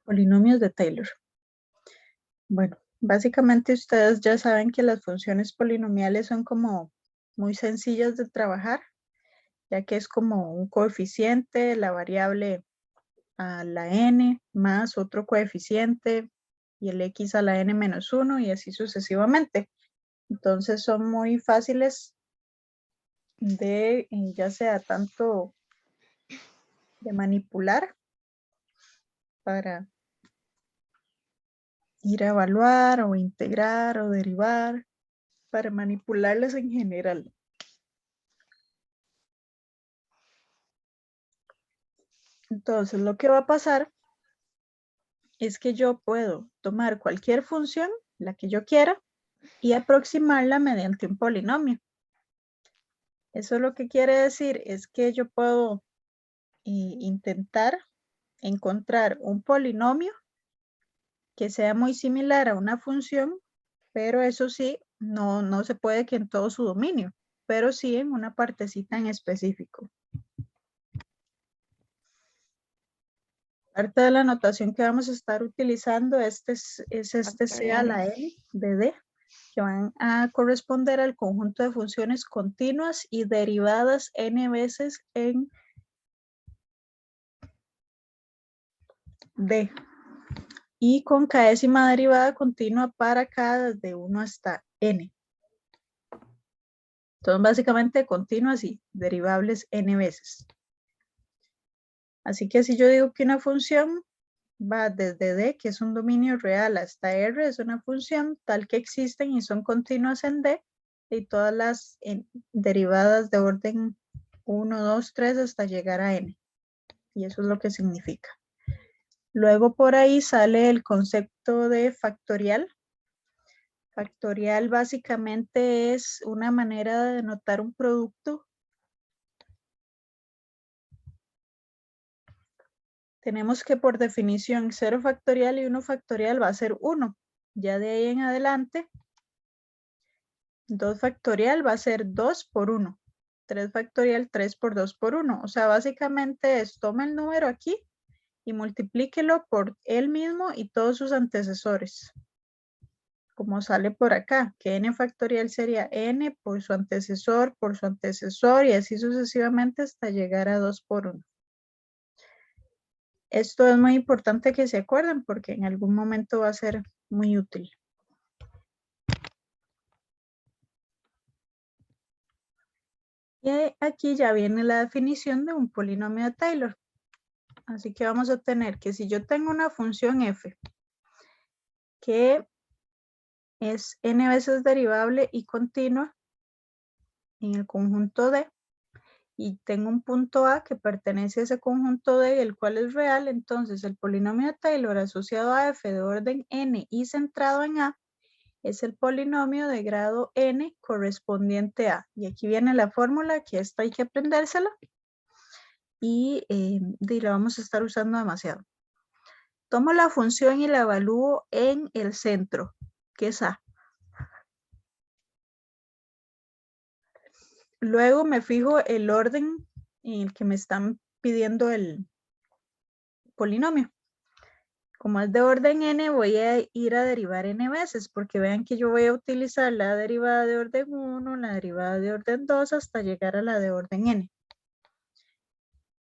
Polinomios de Taylor. Bueno, básicamente ustedes ya saben que las funciones polinomiales son como muy sencillas de trabajar, ya que es como un coeficiente, la variable a la n más otro coeficiente y el x a la n menos 1 y así sucesivamente. Entonces son muy fáciles de, ya sea tanto de manipular para ir a evaluar o integrar o derivar, para manipularlas en general. Entonces, lo que va a pasar es que yo puedo tomar cualquier función, la que yo quiera, y aproximarla mediante un polinomio. Eso lo que quiere decir es que yo puedo intentar encontrar un polinomio que sea muy similar a una función, pero eso sí, no se puede que en todo su dominio, pero sí en una partecita en específico. Parte de la notación que vamos a estar utilizando es este C a la N de D, que van a corresponder al conjunto de funciones continuas y derivadas n veces en D. Y con késima derivada continua para cada desde 1 hasta n. Entonces, básicamente continuas y derivables n veces. Así que si yo digo que una función va desde D, que es un dominio real, hasta R, es una función tal que existen y son continuas en D, y todas las derivadas de orden 1, 2, 3 hasta llegar a N. Y eso es lo que significa. Luego por ahí sale el concepto de factorial. Factorial básicamente es una manera de denotar un producto. Tenemos que por definición 0 factorial y 1 factorial va a ser 1. Ya de ahí en adelante 2 factorial va a ser 2 por 1. 3 factorial, 3 por 2 por 1. O sea, básicamente es toma el número aquí y multiplíquelo por él mismo y todos sus antecesores. Como sale por acá, que n factorial sería n por su antecesor y así sucesivamente hasta llegar a 2 por 1. Esto es muy importante que se acuerden porque en algún momento va a ser muy útil. Y aquí ya viene la definición de un polinomio de Taylor. Así que vamos a tener que si yo tengo una función f que es n veces derivable y continua en el conjunto D y tengo un punto A que pertenece a ese conjunto D, el cual es real, entonces el polinomio de Taylor asociado a f de orden n y centrado en A es el polinomio de grado n correspondiente a. Y aquí viene la fórmula, que esta hay que aprendérsela y la vamos a estar usando demasiado. Tomo la función y la evalúo en el centro, que es A. Luego me fijo el orden en el que me están pidiendo el polinomio. Como es de orden n, voy a ir a derivar n veces, porque vean que yo voy a utilizar la derivada de orden 1, la derivada de orden 2, hasta llegar a la de orden n.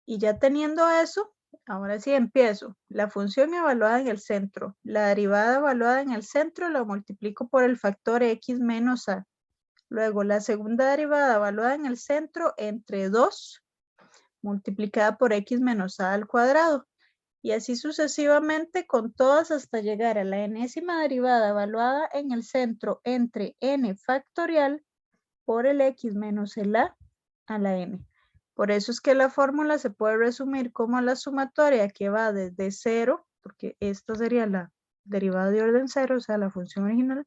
Y ya teniendo eso, ahora sí empiezo. La función evaluada en el centro, la derivada evaluada en el centro, la multiplico por el factor x menos a. Luego, la segunda derivada evaluada en el centro entre 2 multiplicada por x menos a al cuadrado. Y así sucesivamente con todas hasta llegar a la enésima derivada evaluada en el centro entre n factorial por el x menos el a la n. Por eso es que la fórmula se puede resumir como la sumatoria que va desde 0, porque esta sería la derivada de orden 0, o sea, la función original,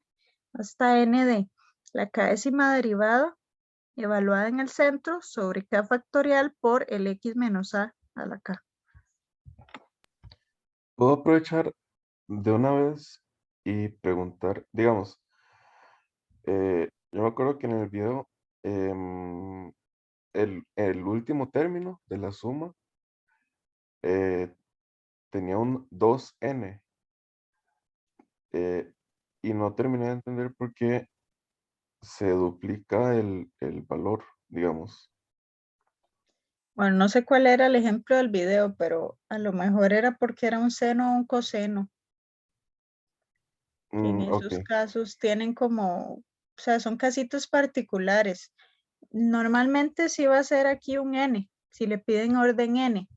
hasta n de la késima derivada evaluada en el centro sobre k factorial por el x menos a la k. Puedo aprovechar de una vez y preguntar, digamos, yo me acuerdo que en el video el último término de la suma tenía un 2n y no terminé de entender por qué se duplica el valor, digamos. Bueno, no sé cuál era el ejemplo del video, pero a lo mejor era porque era un seno o un coseno, que en Ok, esos casos tienen como, o sea, son casitos particulares. Normalmente sí va a ser aquí un n, si le piden orden n,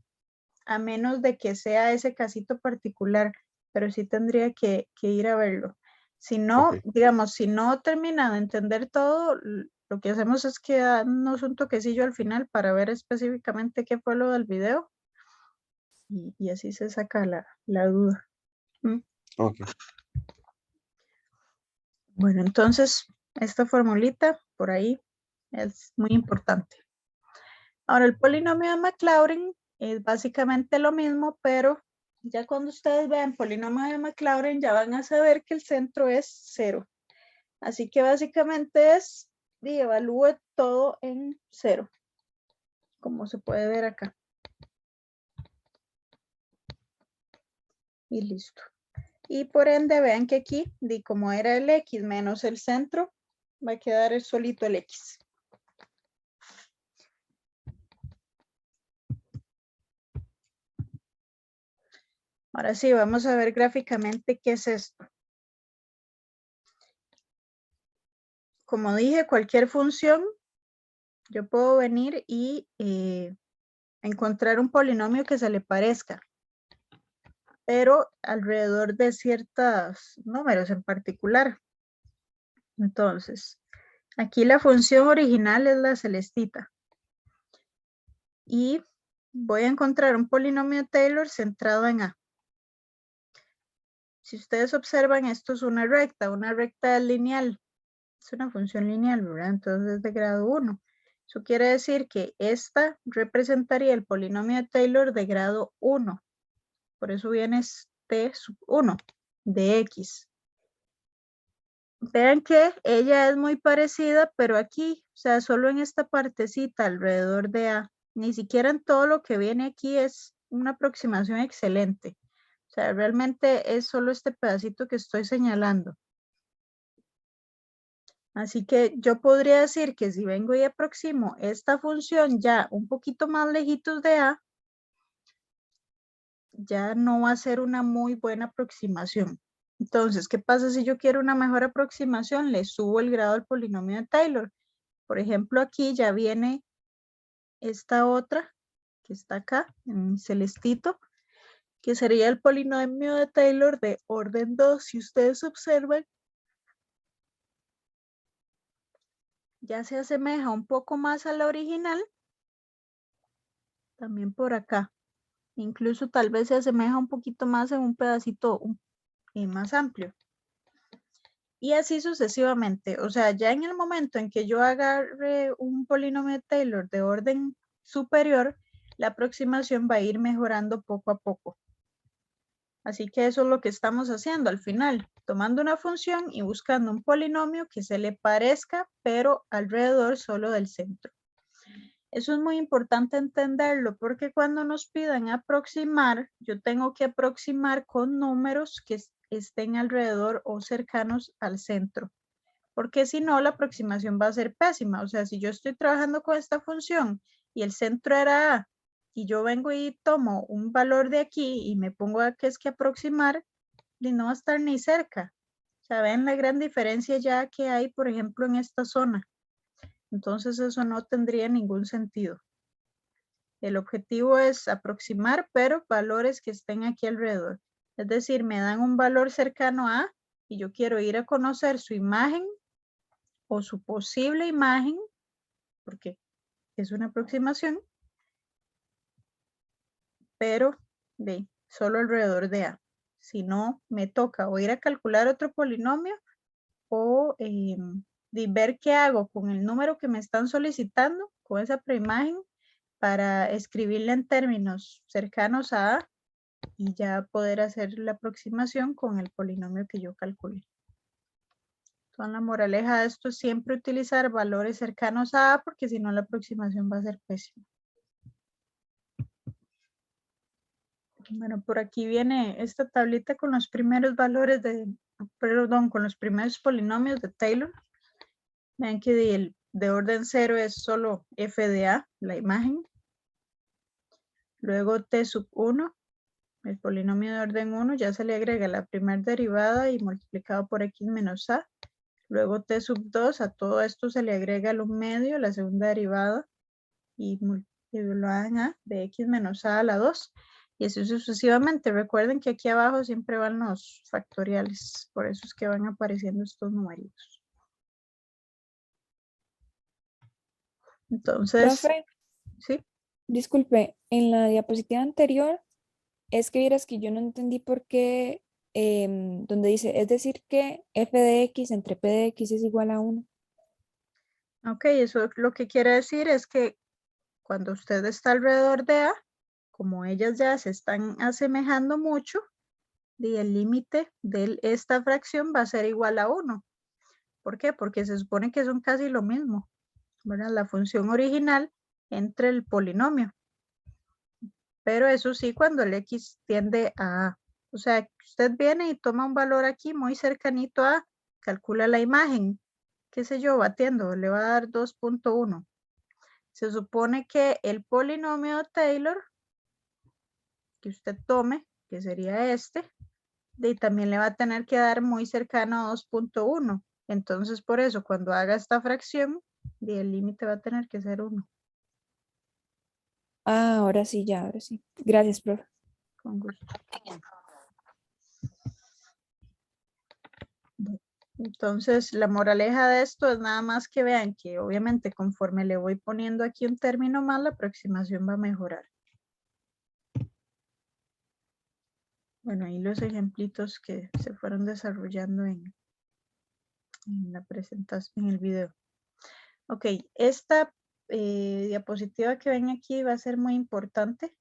a menos de que sea ese casito particular, pero sí tendría que ir a verlo. Si no, ok, digamos, si no termina de entender todo, lo que hacemos es que darnos un toquecillo al final para ver específicamente qué fue lo del video y así se saca la duda. ¿Mm? ok. Bueno, entonces esta formulita por ahí es muy importante. Ahora, el polinomio de Maclaurin es básicamente lo mismo, pero ya cuando ustedes vean polinomio de Maclaurin ya van a saber que el centro es 0. Así que básicamente es, y evalúe todo en 0, como se puede ver acá. Y listo. Y por ende, vean que aquí, como era el x menos el centro, va a quedar solito el x. Ahora sí, vamos a ver gráficamente qué es esto. Como dije, cualquier función, yo puedo venir y encontrar un polinomio que se le parezca, pero alrededor de ciertos números en particular. Entonces, aquí la función original es la celestita. Y voy a encontrar un polinomio Taylor centrado en A. Si ustedes observan, esto es una recta lineal. Es una función lineal, ¿verdad? Entonces es de grado 1. Eso quiere decir que esta representaría el polinomio de Taylor de grado 1. Por eso viene T sub 1 de X. Vean que ella es muy parecida, pero aquí, o sea, solo en esta partecita alrededor de A, ni siquiera en todo lo que viene aquí es una aproximación excelente. O sea, realmente es solo este pedacito que estoy señalando. Así que yo podría decir que si vengo y aproximo esta función ya un poquito más lejitos de A, ya no va a ser una muy buena aproximación. Entonces, ¿qué pasa si yo quiero una mejor aproximación? Le subo el grado al polinomio de Taylor. Por ejemplo, aquí ya viene esta otra que está acá en celestito, que sería el polinomio de Taylor de orden 2. Si ustedes observan, ya se asemeja un poco más a la original, también por acá. Incluso tal vez se asemeja un poquito más en un pedacito más amplio. Y así sucesivamente. O sea, ya en el momento en que yo agarre un polinomio de Taylor de orden superior, la aproximación va a ir mejorando poco a poco. Así que eso es lo que estamos haciendo al final, tomando una función y buscando un polinomio que se le parezca, pero alrededor solo del centro. Eso es muy importante entenderlo porque cuando nos pidan aproximar, yo tengo que aproximar con números que estén alrededor o cercanos al centro, porque si no, la aproximación va a ser pésima. O sea, si yo estoy trabajando con esta función y el centro era A, y yo vengo y tomo un valor de aquí y me pongo a que es que aproximar, y no va a estar ni cerca. O sea, ven la gran diferencia ya que hay, por ejemplo, en esta zona. Entonces eso no tendría ningún sentido. El objetivo es aproximar, pero valores que estén aquí alrededor. Es decir, me dan un valor cercano a y yo quiero ir a conocer su imagen o su posible imagen, porque es una aproximación, pero de solo alrededor de A. Si no, me toca o ir a calcular otro polinomio o de ver qué hago con el número que me están solicitando, con esa preimagen, para escribirla en términos cercanos a A y ya poder hacer la aproximación con el polinomio que yo calculé. Entonces, la moraleja de esto es siempre utilizar valores cercanos a A porque si no la aproximación va a ser pésima. Bueno, por aquí viene esta tablita con los primeros valores con los primeros polinomios de Taylor. Vean que de orden 0 es solo f de a, la imagen. Luego t sub 1, el polinomio de orden 1, ya se le agrega la primera derivada y multiplicado por x menos a. Luego t sub 2, a todo esto se le agrega el 1 medio, la segunda derivada, y lo hagan a de x menos a la 2. Y así sucesivamente. Recuerden que aquí abajo siempre van los factoriales, por eso es que van apareciendo estos numeritos. Entonces, Profe, sí. disculpe, en la diapositiva anterior es que vieras que yo no entendí por qué, donde dice, es decir que f de x entre p de x es igual a 1. Ok, eso lo que quiere decir es que cuando usted está alrededor de a, como ellas ya se están asemejando mucho, y el límite de esta fracción va a ser igual a 1. ¿Por qué? Porque se supone que son casi lo mismo, ¿verdad? La función original entre el polinomio. Pero eso sí, cuando el x tiende a A. O sea, usted viene y toma un valor aquí muy cercanito a, calcula la imagen, qué sé yo, batiendo, le va a dar 2.1. Se supone que el polinomio de Taylor que usted tome, que sería este, y también le va a tener que dar muy cercano a 2.1. Entonces, por eso, cuando haga esta fracción, el límite va a tener que ser 1. Ah, ahora sí, ya, ahora sí. Gracias, profe. Con gusto. Entonces, la moraleja de esto es nada más que vean que obviamente conforme le voy poniendo aquí un término más, la aproximación va a mejorar. Bueno, ahí los ejemplitos que se fueron desarrollando en la presentación, en el video. Ok, esta diapositiva que ven aquí va a ser muy importante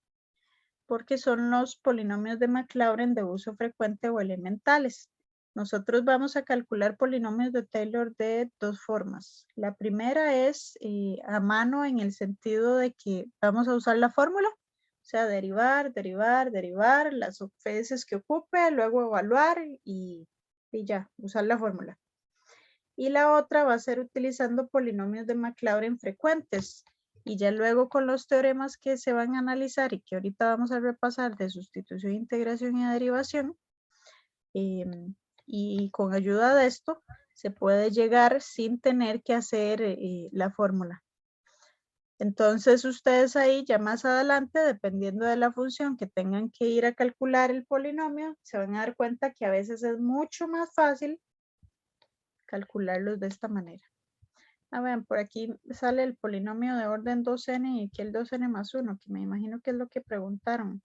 porque son los polinomios de Maclaurin de uso frecuente o elementales. Nosotros vamos a calcular polinomios de Taylor de dos formas. La primera es a mano en el sentido de que vamos a usar la fórmula, o sea, derivar, derivar, derivar, las veces que ocupe, luego evaluar y ya, usar la fórmula. Y la otra va a ser utilizando polinomios de Maclaurin frecuentes. Y ya luego con los teoremas que se van a analizar y que ahorita vamos a repasar de sustitución, integración y derivación, y con ayuda de esto se puede llegar sin tener que hacer la fórmula. Entonces ustedes ahí ya más adelante, dependiendo de la función que tengan que ir a calcular el polinomio, se van a dar cuenta que a veces es mucho más fácil calcularlos de esta manera. A ver, por aquí sale el polinomio de orden 2n y aquí el 2n más 1, que me imagino que es lo que preguntaron,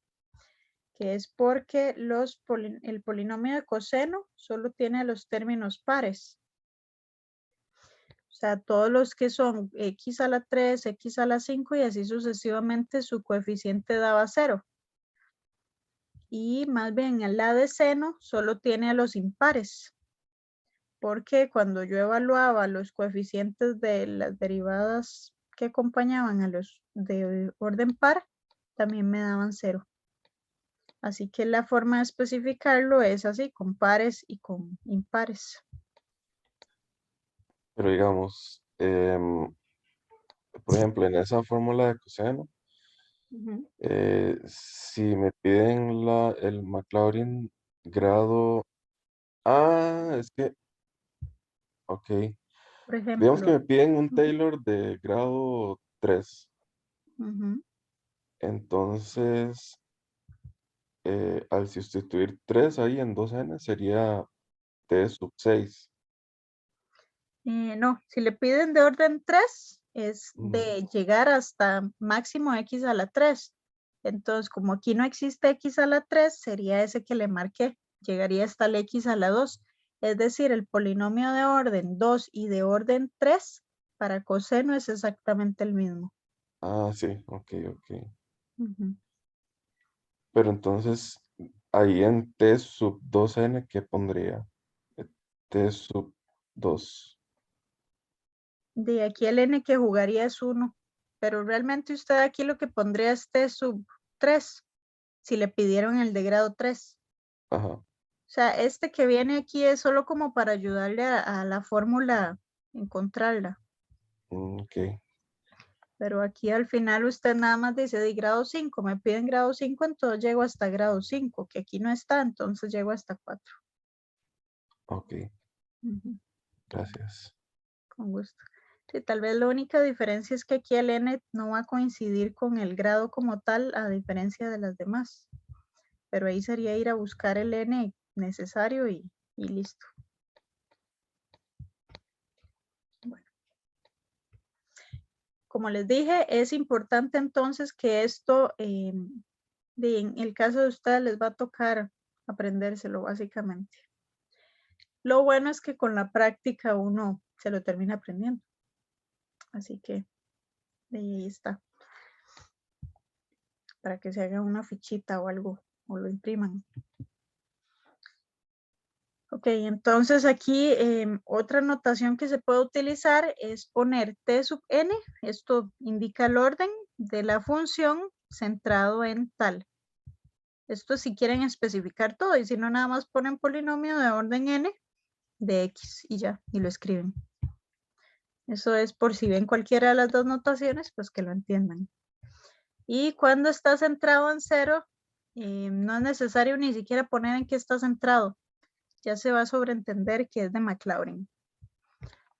que es porque el polinomio de coseno solo tiene los términos pares. O sea, todos los que son x a la 3, x a la 5 y así sucesivamente su coeficiente daba 0. Y más bien el la de seno solo tiene a los impares. Porque cuando yo evaluaba los coeficientes de las derivadas que acompañaban a los de orden par, también me daban 0. Así que la forma de especificarlo es así, con pares y con impares. Pero digamos, por ejemplo, en esa fórmula de coseno, Ujú. si me piden el Maclaurin grado, es que, ok, Por digamos que ejemplo, me piden un ujú, Taylor de grado 3, ujú. entonces, al sustituir 3 ahí en 2n sería t sub 6. No, si le piden de orden 3, es Ujú. de llegar hasta máximo x a la 3. Entonces, como aquí no existe x a la 3, sería ese que le marqué. Llegaría hasta el x a la 2. Es decir, el polinomio de orden 2 y de orden 3 para coseno es exactamente el mismo. Sí, ok, ok. Ujú. Pero entonces, ahí en t sub 2n, ¿qué pondría? Eh, T sub 2. De aquí el n que jugaría es 1, pero realmente usted aquí lo que pondría es t sub 3. si le pidieron el de grado 3. Ajá. O sea, este que viene aquí es solo como para ayudarle a la fórmula, encontrarla. Ok. Pero aquí al final usted nada más dice de grado 5, me piden grado 5, entonces llego hasta grado 5, que aquí no está, entonces llego hasta 4. Ok. Ujú, Gracias. con gusto. Sí, tal vez la única diferencia es que aquí el N no va a coincidir con el grado como tal, a diferencia de las demás. Pero ahí sería ir a buscar el N necesario y listo. Bueno. Como les dije, es importante entonces que esto, en el caso de ustedes, les va a tocar aprendérselo básicamente. Lo bueno es que con la práctica uno se lo termina aprendiendo. Así que ahí está. Para que se haga una fichita o algo o lo impriman. Ok, entonces aquí otra notación que se puede utilizar es poner T sub n. Esto indica el orden de la función centrado en tal. Esto si quieren especificar todo y si no nada más ponen polinomio de orden n de x y ya, y lo escriben. Eso es por si ven cualquiera de las dos notaciones, pues que lo entiendan. Y cuando está centrado en 0, no es necesario ni siquiera poner en qué está centrado. Ya se va a sobreentender que es de Maclaurin.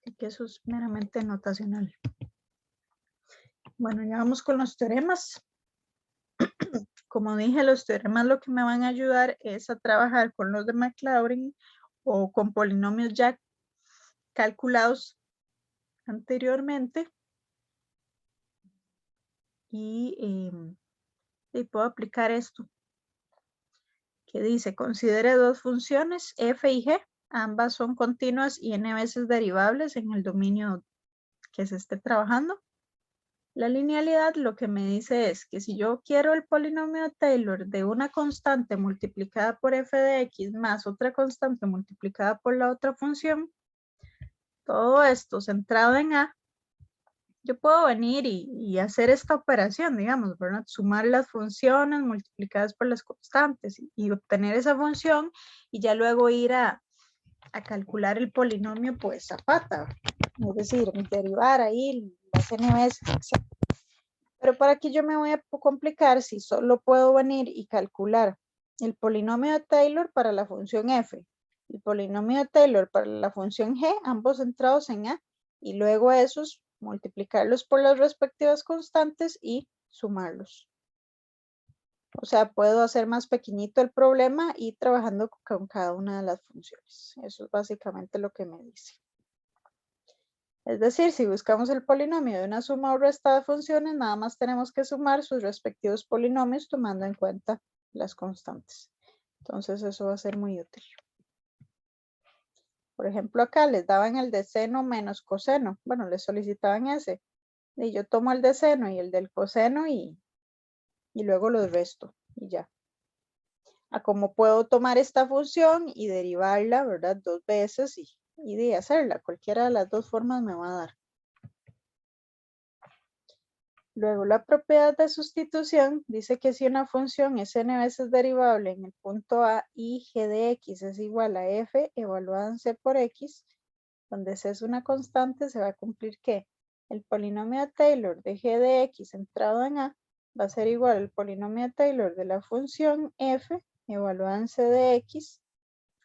Así que eso es meramente notacional. Bueno, ya vamos con los teoremas. Como dije, los teoremas lo que me van a ayudar es a trabajar con los de Maclaurin o con polinomios ya calculados anteriormente. Y puedo aplicar esto. Que dice, considere dos funciones, f y g. Ambas son continuas y n veces derivables en el dominio que se esté trabajando. La linealidad lo que me dice es que si yo quiero el polinomio de Taylor de una constante multiplicada por f de x más otra constante multiplicada por la otra función, todo esto centrado en a, yo puedo venir y hacer esta operación, digamos, ¿verdad? Sumar las funciones multiplicadas por las constantes y obtener esa función y ya luego ir a calcular el polinomio pues a pata, es decir, derivar ahí las n veces, etc. Pero para que yo me voy a complicar si solo puedo venir y calcular el polinomio de Taylor para la función f, el polinomio de Taylor para la función g, ambos centrados en a, y luego esos multiplicarlos por las respectivas constantes y sumarlos. O sea, puedo hacer más pequeñito el problema y trabajando con cada una de las funciones. Eso es básicamente lo que me dice. Es decir, si buscamos el polinomio de una suma o resta de funciones, nada más tenemos que sumar sus respectivos polinomios tomando en cuenta las constantes. Entonces eso va a ser muy útil. Por ejemplo, acá les daban el de seno menos coseno. Bueno, les solicitaban ese. Y yo tomo el de seno y el del coseno y luego los resto y ya. A cómo puedo tomar esta función y derivarla, ¿verdad? Dos veces y de hacerla. Cualquiera de las dos formas me va a dar. Luego, la propiedad de sustitución dice que si una función es n veces derivable en el punto A y g de x es igual a f evaluada en c por x, donde c es una constante, se va a cumplir que el polinomio de Taylor de g de x centrado en A va a ser igual al polinomio de Taylor de la función f evaluada en c de x,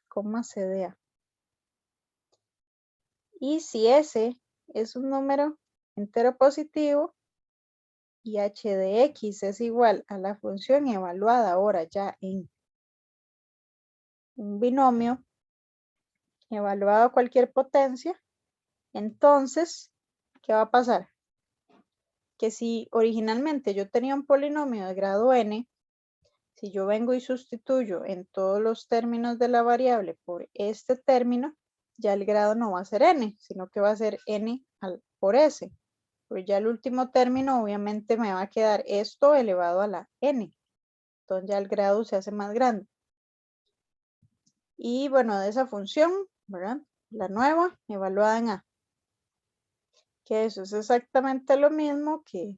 c de A. Y si S es un número entero positivo, y h de x es igual a la función evaluada ahora ya en un binomio evaluado a cualquier potencia, entonces, ¿qué va a pasar? Que si originalmente yo tenía un polinomio de grado n, si yo vengo y sustituyo en todos los términos de la variable por este término, ya el grado no va a ser n, sino que va a ser n por s. Pero ya el último término obviamente me va a quedar esto elevado a la n. Entonces ya el grado se hace más grande. Y bueno, de esa función, ¿verdad? La nueva, evaluada en A. Que eso es exactamente lo mismo que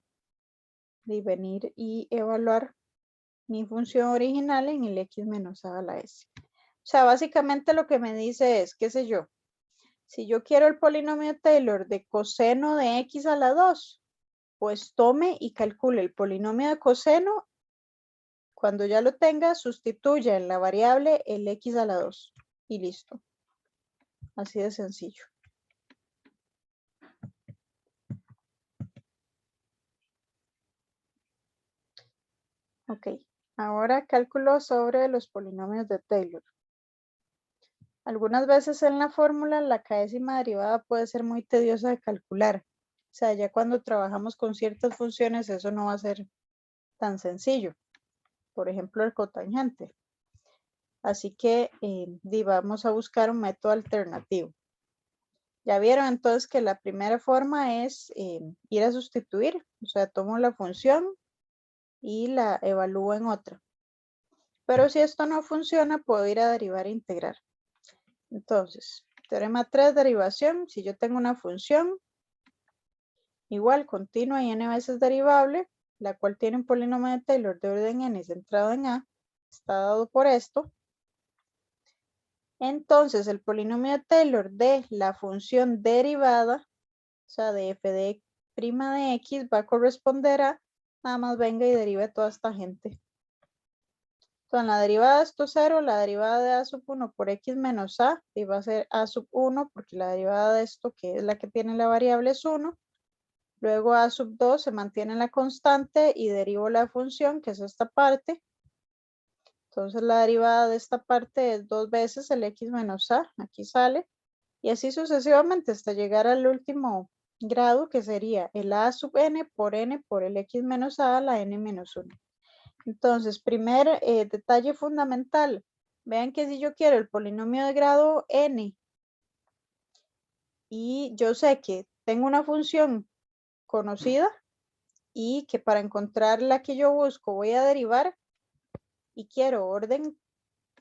de venir y evaluar mi función original en el x menos a la s. O sea, básicamente lo que me dice es, qué sé yo, si yo quiero el polinomio Taylor de coseno de x a la 2, pues tome y calcule el polinomio de coseno. Cuando ya lo tenga, sustituya en la variable el x a la 2 y listo. Así de sencillo. Ok, ahora cálculo sobre los polinomios de Taylor. Algunas veces en la fórmula la k-décima derivada puede ser muy tediosa de calcular. O sea, ya cuando trabajamos con ciertas funciones eso no va a ser tan sencillo. Por ejemplo, el cotangente. Así que vamos a buscar un método alternativo. Ya vieron entonces que la primera forma es ir a sustituir. O sea, tomo la función y la evalúo en otra. Pero si esto no funciona, puedo ir a derivar e integrar. Entonces, teorema 3, derivación. Si yo tengo una función igual, continua y n veces derivable, la cual tiene un polinomio de Taylor de orden n centrado en a, está dado por esto. Entonces, el polinomio de Taylor de la función derivada, o sea, de f de prima de x, va a corresponder a, nada más venga y derive toda esta gente. Entonces, la derivada de esto 0, la derivada de a sub 1 por x menos a, y va a ser a sub 1, porque la derivada de esto, que es la que tiene la variable, es 1. Luego a sub 2 se mantiene la constante y derivo la función, que es esta parte. Entonces la derivada de esta parte es 2 veces el x menos a, aquí sale. Y así sucesivamente hasta llegar al último grado, que sería el a sub n por el x menos a la n menos 1. Entonces, primer detalle fundamental. Vean que si yo quiero el polinomio de grado n y yo sé que tengo una función conocida y que para encontrar la que yo busco voy a derivar y quiero orden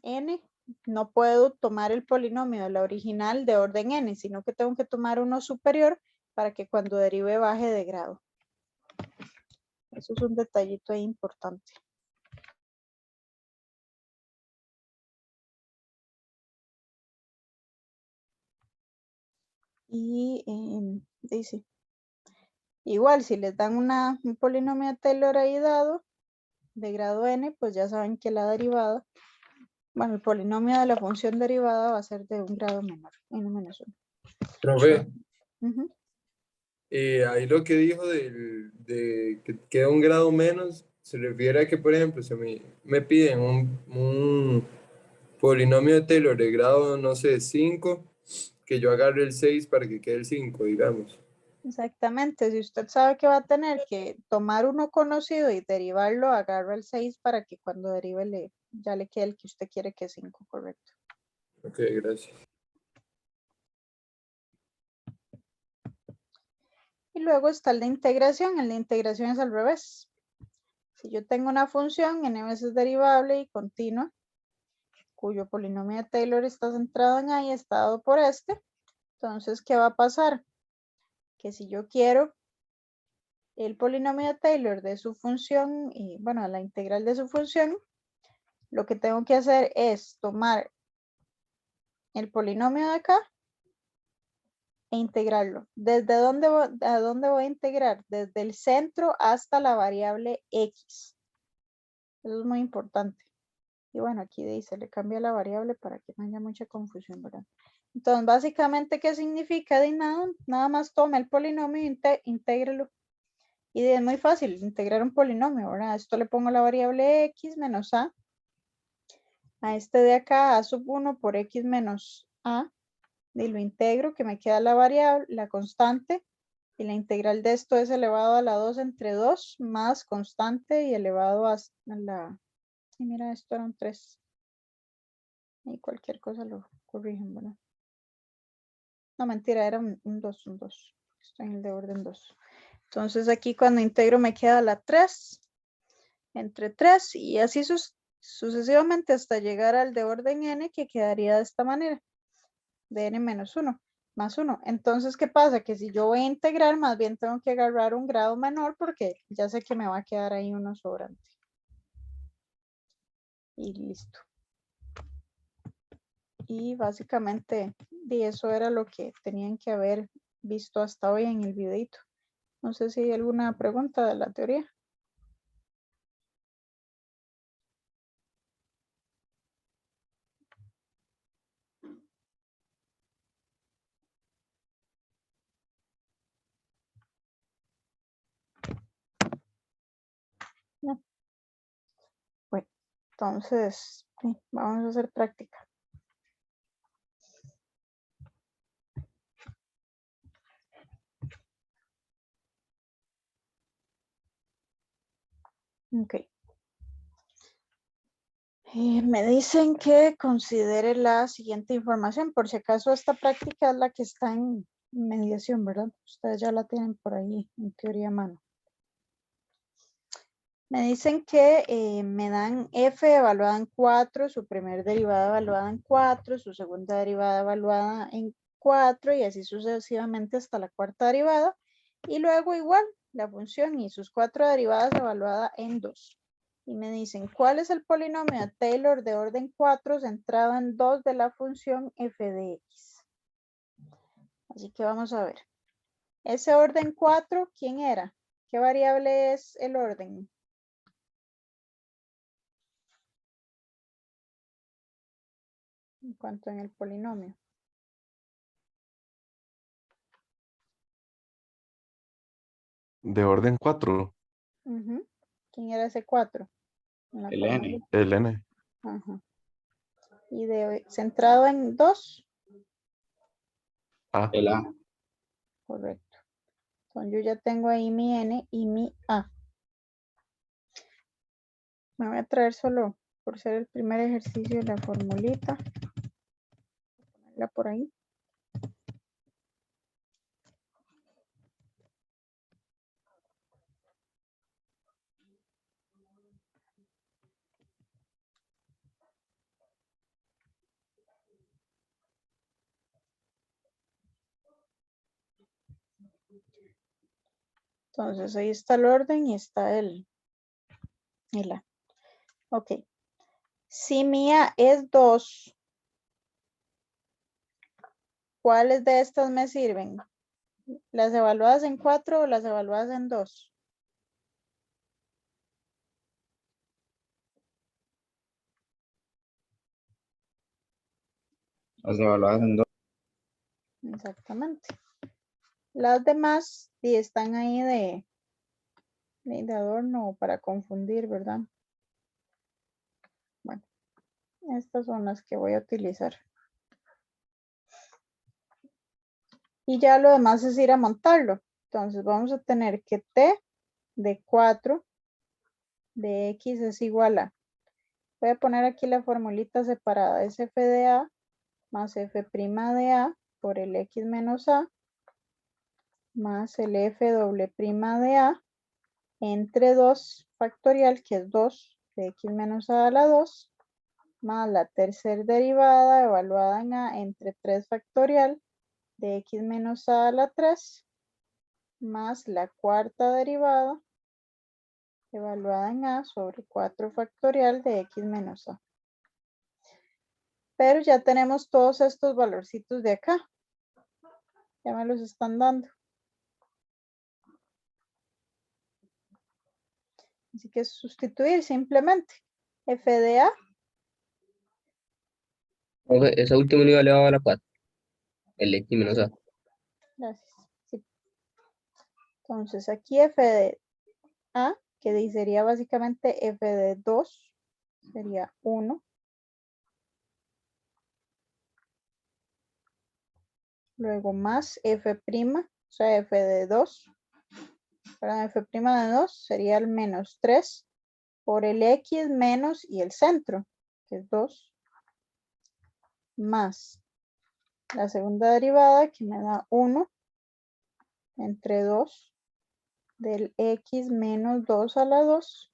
n, no puedo tomar el polinomio de la original de orden n, sino que tengo que tomar uno superior para que cuando derive baje de grado. Eso es un detallito ahí importante. Y dice, igual si les dan un polinomio de Taylor ahí dado, de grado n, pues ya saben que la derivada, bueno, el polinomio de la función derivada va a ser de un grado menor, n menos 1. Profe, Ujú. ahí lo que dijo de que queda un grado menos, se refiere a que, por ejemplo, me piden un polinomio de Taylor de grado, no sé, 5, que yo agarre el 6 para que quede el 5, digamos. Exactamente, si usted sabe que va a tener que tomar uno conocido y derivarlo, agarra el 6 para que cuando derive ya le quede el que usted quiere que es 5, correcto. Ok, gracias. Y luego está el de integración. El de integración es al revés. Si yo tengo una función n veces derivable y continua, cuyo polinomio de Taylor está centrado en a y está dado por este, entonces, ¿qué va a pasar? Que si yo quiero el polinomio de Taylor de su función, y bueno, la integral de su función, lo que tengo que hacer es tomar el polinomio de acá e integrarlo. ¿Desde dónde a dónde voy a integrar? Desde el centro hasta la variable x. Eso es muy importante. Y bueno, aquí dice, le cambia la variable para que no haya mucha confusión, ¿verdad? Entonces, básicamente, ¿qué significa? De nada más toma el polinomio e intégrelo. Y es muy fácil integrar un polinomio, ¿verdad? Esto le pongo la variable x menos a este de acá, a sub 1 por x menos a, y lo integro, que me queda la variable, la constante, y la integral de esto es elevado a la 2 entre 2 más constante y elevado a la, y mira, esto era un 3. Y cualquier cosa lo corrigen, ¿verdad? No, mentira, era un 2, un 2. Está en el de orden 2. Entonces aquí cuando integro me queda la 3 entre 3 y así sucesivamente hasta llegar al de orden n, que quedaría de esta manera, de n menos 1 más 1. Entonces, ¿qué pasa? Que si yo voy a integrar, más bien tengo que agarrar un grado menor porque ya sé que me va a quedar ahí uno sobrante. y listo. Y básicamente eso era lo que tenían que haber visto hasta hoy en el videito. No sé si hay alguna pregunta de la teoría. No. Bueno, entonces sí, vamos a hacer práctica. Ok. Me dicen que considere la siguiente información. Por si acaso esta práctica es la que está en mediación, ¿verdad? Ustedes ya la tienen por ahí en teoría a mano. Me dicen que me dan f evaluada en 4, su primer derivada evaluada en 4, su segunda derivada evaluada en 4 y así sucesivamente hasta la cuarta derivada. Y luego igual la función y sus 4 derivadas evaluada en 2. Y me dicen, ¿cuál es el polinomio de Taylor de orden 4 centrado en 2 de la función f de x? Así que vamos a ver. Ese orden 4, ¿quién era? ¿Qué variable es el orden? En cuanto en el polinomio. De orden 4, Ujú. ¿Quién era ese 4? El n. el n. Ajá. Y centrado en 2. A. El a. Correcto. Entonces yo ya tengo ahí mi n y mi a. Me voy a traer solo por ser el primer ejercicio de la formulita. Ponerla por ahí. Entonces ahí está el orden y está el A. Ok. Si mi A es 2, ¿cuáles de estas me sirven? ¿Las evaluadas en 4 o las evaluadas en 2? Las evaluadas en 2. Exactamente. Las demás sí están ahí de adorno para confundir, ¿verdad? Bueno, estas son las que voy a utilizar. Y ya lo demás es ir a montarlo. Entonces vamos a tener que t de 4 de x es igual a. Voy a poner aquí la formulita separada. Es f de a más f' de a por el x menos a más el f doble prima de a entre 2 factorial, que es 2 de x menos a la 2, más la tercera derivada evaluada en a entre 3 factorial de x menos a la 3, más la cuarta derivada evaluada en a sobre 4 factorial de x menos a. Pero ya tenemos todos estos valorcitos de acá. Ya me los están dando. Así que sustituir simplemente f de a. Esa última unidad elevado a la 4. El x menos a. Gracias. Sí. Entonces aquí f de a, que sería básicamente f de 2, sería 1. Luego más f', o sea, f de 2. Perdón, f' de 2 sería el menos 3 por el x menos y el centro, que es 2. Más la segunda derivada que me da 1 entre 2 del x menos 2 a la 2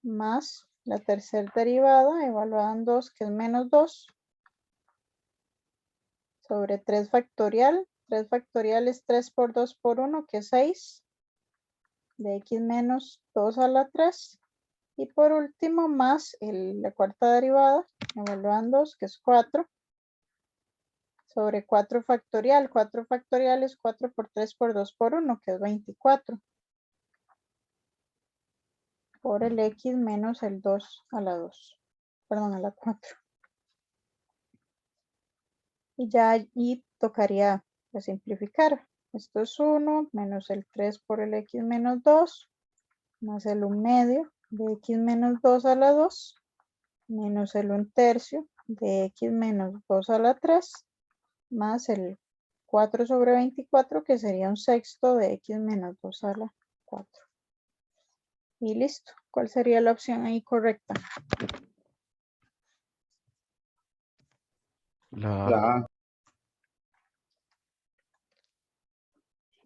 más la tercera derivada evaluada en 2 que es menos 2 sobre 3 factorial. 3 factorial es 3 por 2 por 1 que es 6 de x menos 2 a la 3 Y por último, más la cuarta derivada, evalúan 2, que es 4, sobre 4 factorial. 4 factorial es 4 por 3 por 2 por 1, que es 24. Por el x menos el 2 a la 2. Perdón, a la 4. Y ya allí tocaría pues, simplificar. Esto es 1 menos el 3 por el x menos 2, más el 1 medio de x menos 2 a la 2, menos el 1 tercio de x menos 2 a la 3, más el 4 sobre 24, que sería 1 sexto de x menos 2 a la 4. Y listo. ¿Cuál sería la opción ahí correcta? La La A.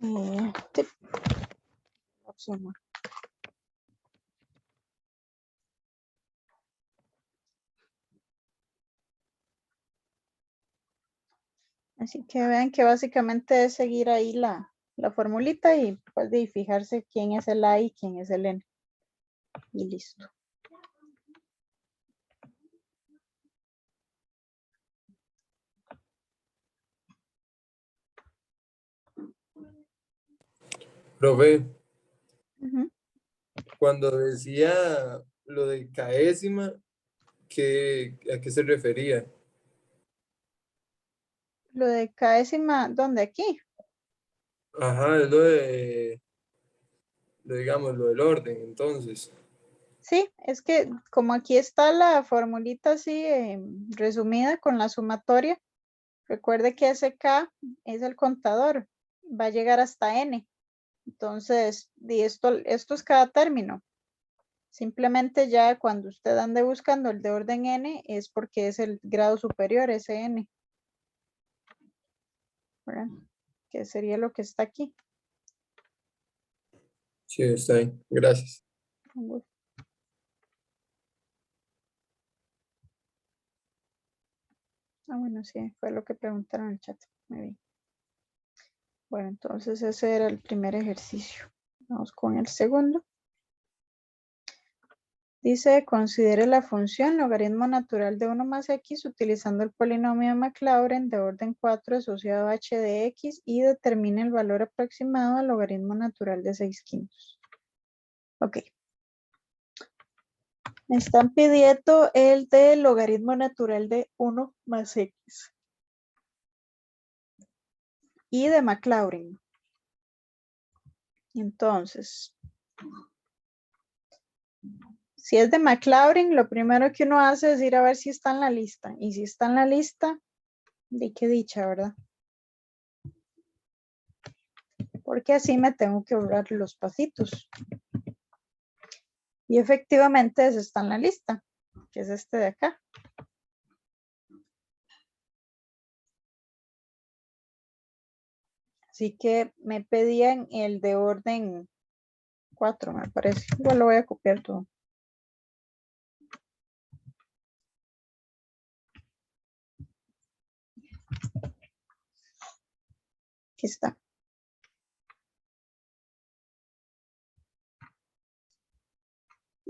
Sí, la opción A. Así que vean que básicamente es seguir ahí la formulita y pues de fijarse quién es el A y quién es el N. Y listo. Profe, Ujú. cuando decía lo de caésima, ¿a qué se refería? Lo de décima, ¿dónde? Aquí. Ajá, es digamos, lo del orden, entonces. Sí, es que como aquí está la formulita así resumida con la sumatoria, recuerde que ese K es el contador, va a llegar hasta N. Entonces, esto es cada término. Simplemente ya cuando usted ande buscando el de orden N es porque es el grado superior, ese N. ¿Verdad? Que sería lo que está aquí. Sí, está bien. Gracias. Bueno, sí, fue lo que preguntaron en el chat. Muy bien. Bueno, entonces ese era el primer ejercicio. Vamos con el segundo. Dice, considere la función logaritmo natural de 1 más x utilizando el polinomio de Maclaurin de orden 4 asociado a h de x y determine el valor aproximado al logaritmo natural de 6/5. Ok. Me están pidiendo el de logaritmo natural de 1 más x. Y de Maclaurin. Entonces, si es de Maclaurin, lo primero que uno hace es ir a ver si está en la lista. Y si está en la lista, de qué dicha, ¿verdad? Porque así me tengo que ahorrar los pasitos. Y efectivamente ese está en la lista, que es este de acá. Así que me pedían el de orden 4, me parece. Igual lo voy a copiar todo. Aquí está.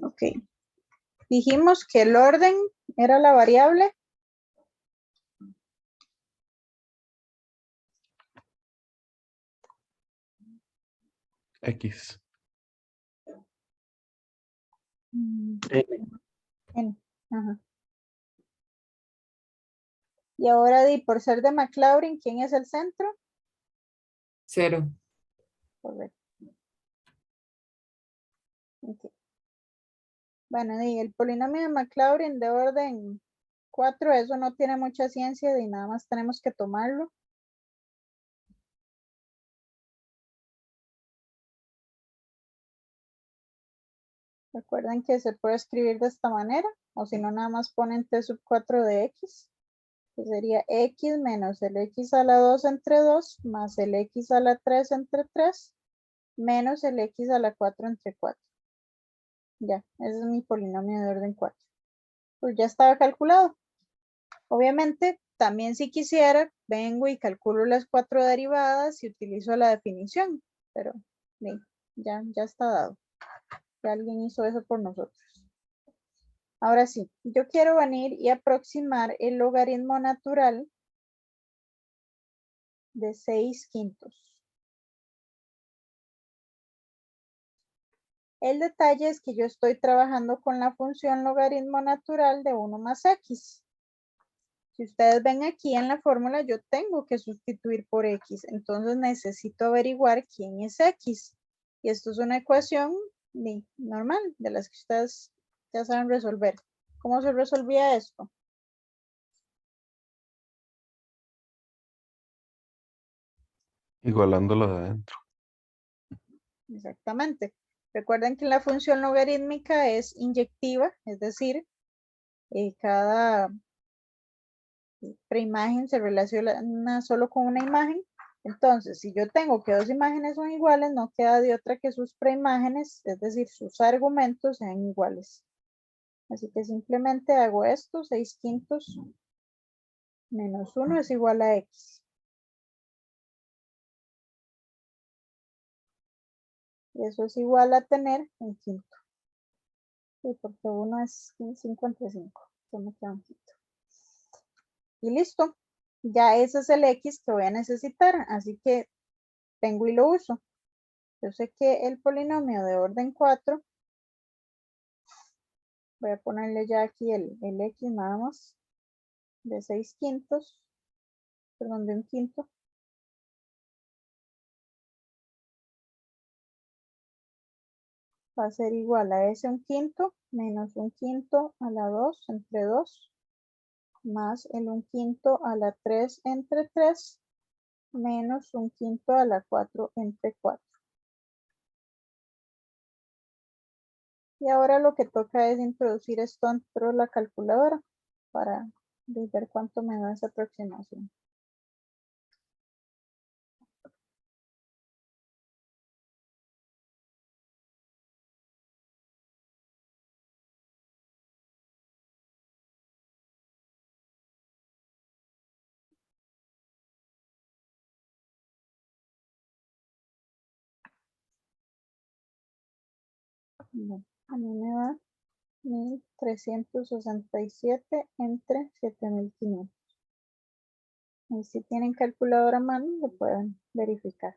Ok. Dijimos que el orden era la variable. X. N. Ajá. Y ahora di por ser de Maclaurin, ¿quién es el centro? 0. Correcto. Okay. Bueno, y el polinomio de Maclaurin de orden 4, eso no tiene mucha ciencia y nada más tenemos que tomarlo. Recuerden que se puede escribir de esta manera, o si no, nada más ponen t sub 4 de x, que sería x menos el x a la 2 entre 2, más el x a la 3 entre 3, menos el x a la 4 entre 4. Ya, ese es mi polinomio de orden 4. Pues ya estaba calculado. Obviamente, también si quisiera, vengo y calculo las 4 derivadas y utilizo la definición, pero ya está dado. Ya alguien hizo eso por nosotros. Ahora sí, yo quiero venir y aproximar el logaritmo natural de 6/5. El detalle es que yo estoy trabajando con la función logaritmo natural de 1 más x. Si ustedes ven aquí en la fórmula, yo tengo que sustituir por x. Entonces necesito averiguar quién es x. Y esto es una ecuación normal, de las que ustedes ya saben resolver. ¿Cómo se resolvía esto? Igualándolo de adentro. Exactamente. Recuerden que la función logarítmica es inyectiva, es decir, cada preimagen se relaciona solo con una imagen. Entonces, si yo tengo que dos imágenes son iguales, no queda de otra que sus preimágenes, es decir, sus argumentos sean iguales. Así que simplemente hago esto, 6/5 menos 1 es igual a x. Y eso es igual a tener un quinto. Sí, porque 1 es 5 entre 5. Yo me queda un quinto. Y listo. Ya ese es el x que voy a necesitar. Así que vengo y lo uso. Yo sé que el polinomio de orden 4, voy a ponerle ya aquí el x nada más, de 6/5, perdón, de un quinto. Va a ser igual a ese un quinto menos un quinto a la 2 entre 2 más el un quinto a la 3 entre 3 menos un quinto a la 4 entre 4. Y ahora lo que toca es introducir esto dentro de la calculadora para ver cuánto me da esa aproximación. Bueno, a mí me da 1367 entre 7500. Y si tienen calculadora a mano, lo pueden verificar.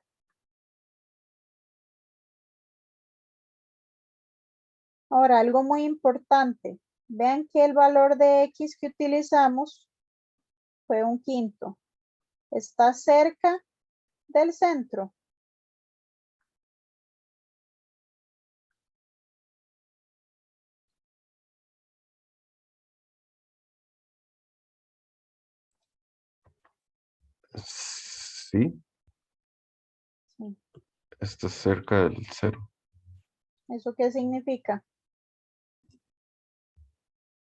Ahora, algo muy importante. Vean que el valor de x que utilizamos fue un quinto. Está cerca del centro. Sí, Sí. está cerca del 0. ¿Eso qué significa?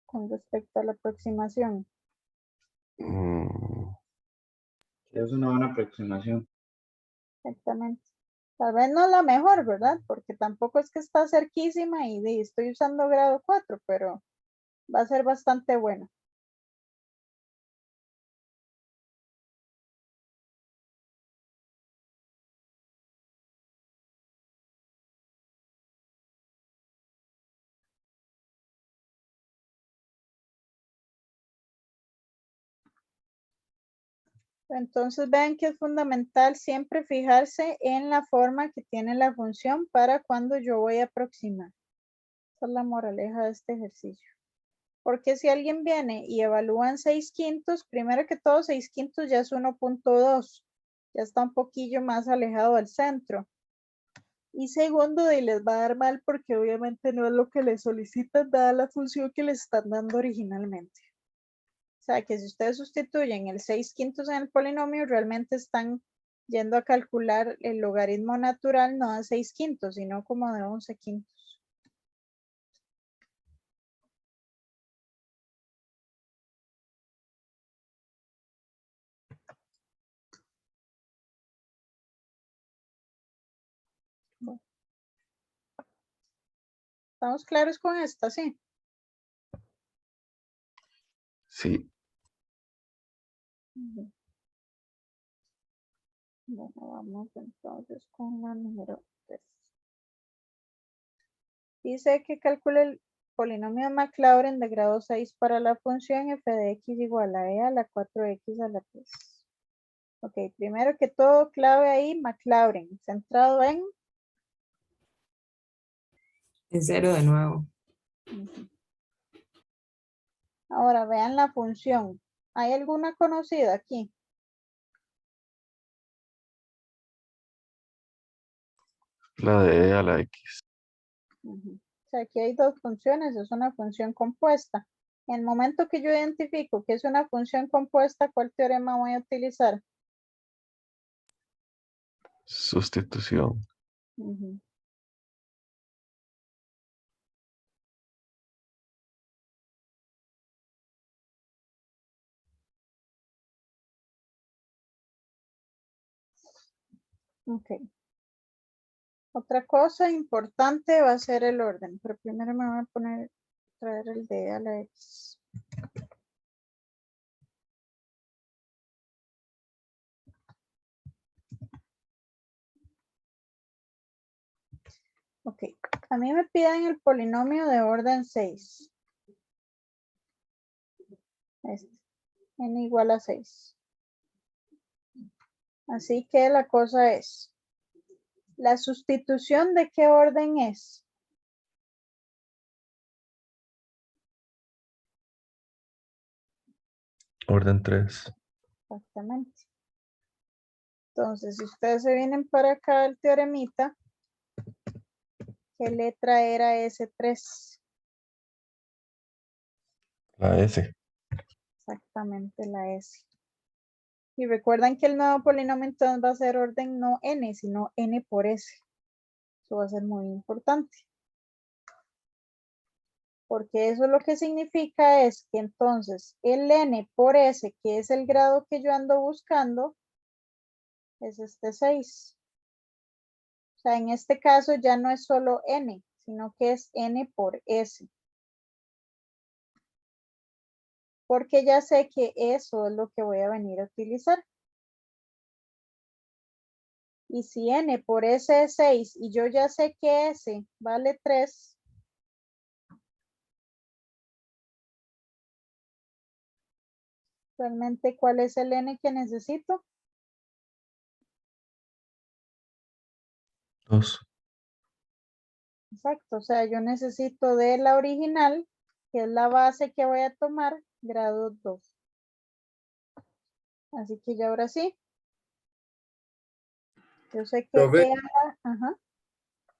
Con respecto a la aproximación. Es una buena aproximación. Exactamente. Tal vez no la mejor, ¿verdad? Porque tampoco es que está cerquísima y estoy usando grado 4, pero va a ser bastante bueno. Entonces vean que es fundamental siempre fijarse en la forma que tiene la función para cuando yo voy a aproximar. Esa es la moraleja de este ejercicio. Porque si alguien viene y evalúa en 6/5, primero que todo 6/5 ya es 1.2. Ya está un poquillo más alejado del centro. Y segundo, y les va a dar mal porque obviamente no es lo que les solicitan dada la función que les están dando originalmente. O sea que si ustedes sustituyen el 6/5 en el polinomio, realmente están yendo a calcular el logaritmo natural no de 6/5, sino como de 11/5. Bueno, ¿estamos claros con esta? Sí. Sí. Bueno, vamos entonces con la número 3. Dice que calcule polinomio de Maclaurin de grado 6 para la función f de x igual a e a la 4x a la 3. Ok, primero que todo, clave ahí, Maclaurin, centrado en... En 0 de nuevo. Ujú. Ahora vean la función. ¿Hay alguna conocida aquí? La de e a la x. Ujú. O sea, aquí hay dos funciones, es una función compuesta. En el momento que yo identifico que es una función compuesta, ¿cuál teorema voy a utilizar? Sustitución. Ujú. Ok. Otra cosa importante va a ser el orden, pero primero me voy a poner, traer el de a la x. Ok, a mí me piden el polinomio de orden 6. Este, n igual a 6. Así que la cosa es, ¿la sustitución de qué orden es? Orden 3. Exactamente. Entonces, si ustedes se vienen para acá el teoremita, ¿qué letra era S3? La S. Exactamente la S. Y recuerdan que el nuevo polinomio entonces va a ser orden no n, sino n por s. Eso va a ser muy importante. Porque eso lo que significa es que entonces el n por s, que es el grado que yo ando buscando, es este 6. O sea, en este caso ya no es solo n, sino que es n por s. Porque ya sé que eso es lo que voy a venir a utilizar. Y si n por s es 6 y yo ya sé que s vale 3, realmente ¿cuál es el n que necesito? 2. Exacto, o sea, yo necesito de la original, que es la base que voy a tomar, grado 2. Así que ya ahora sí. Yo sé que Profe, ajá,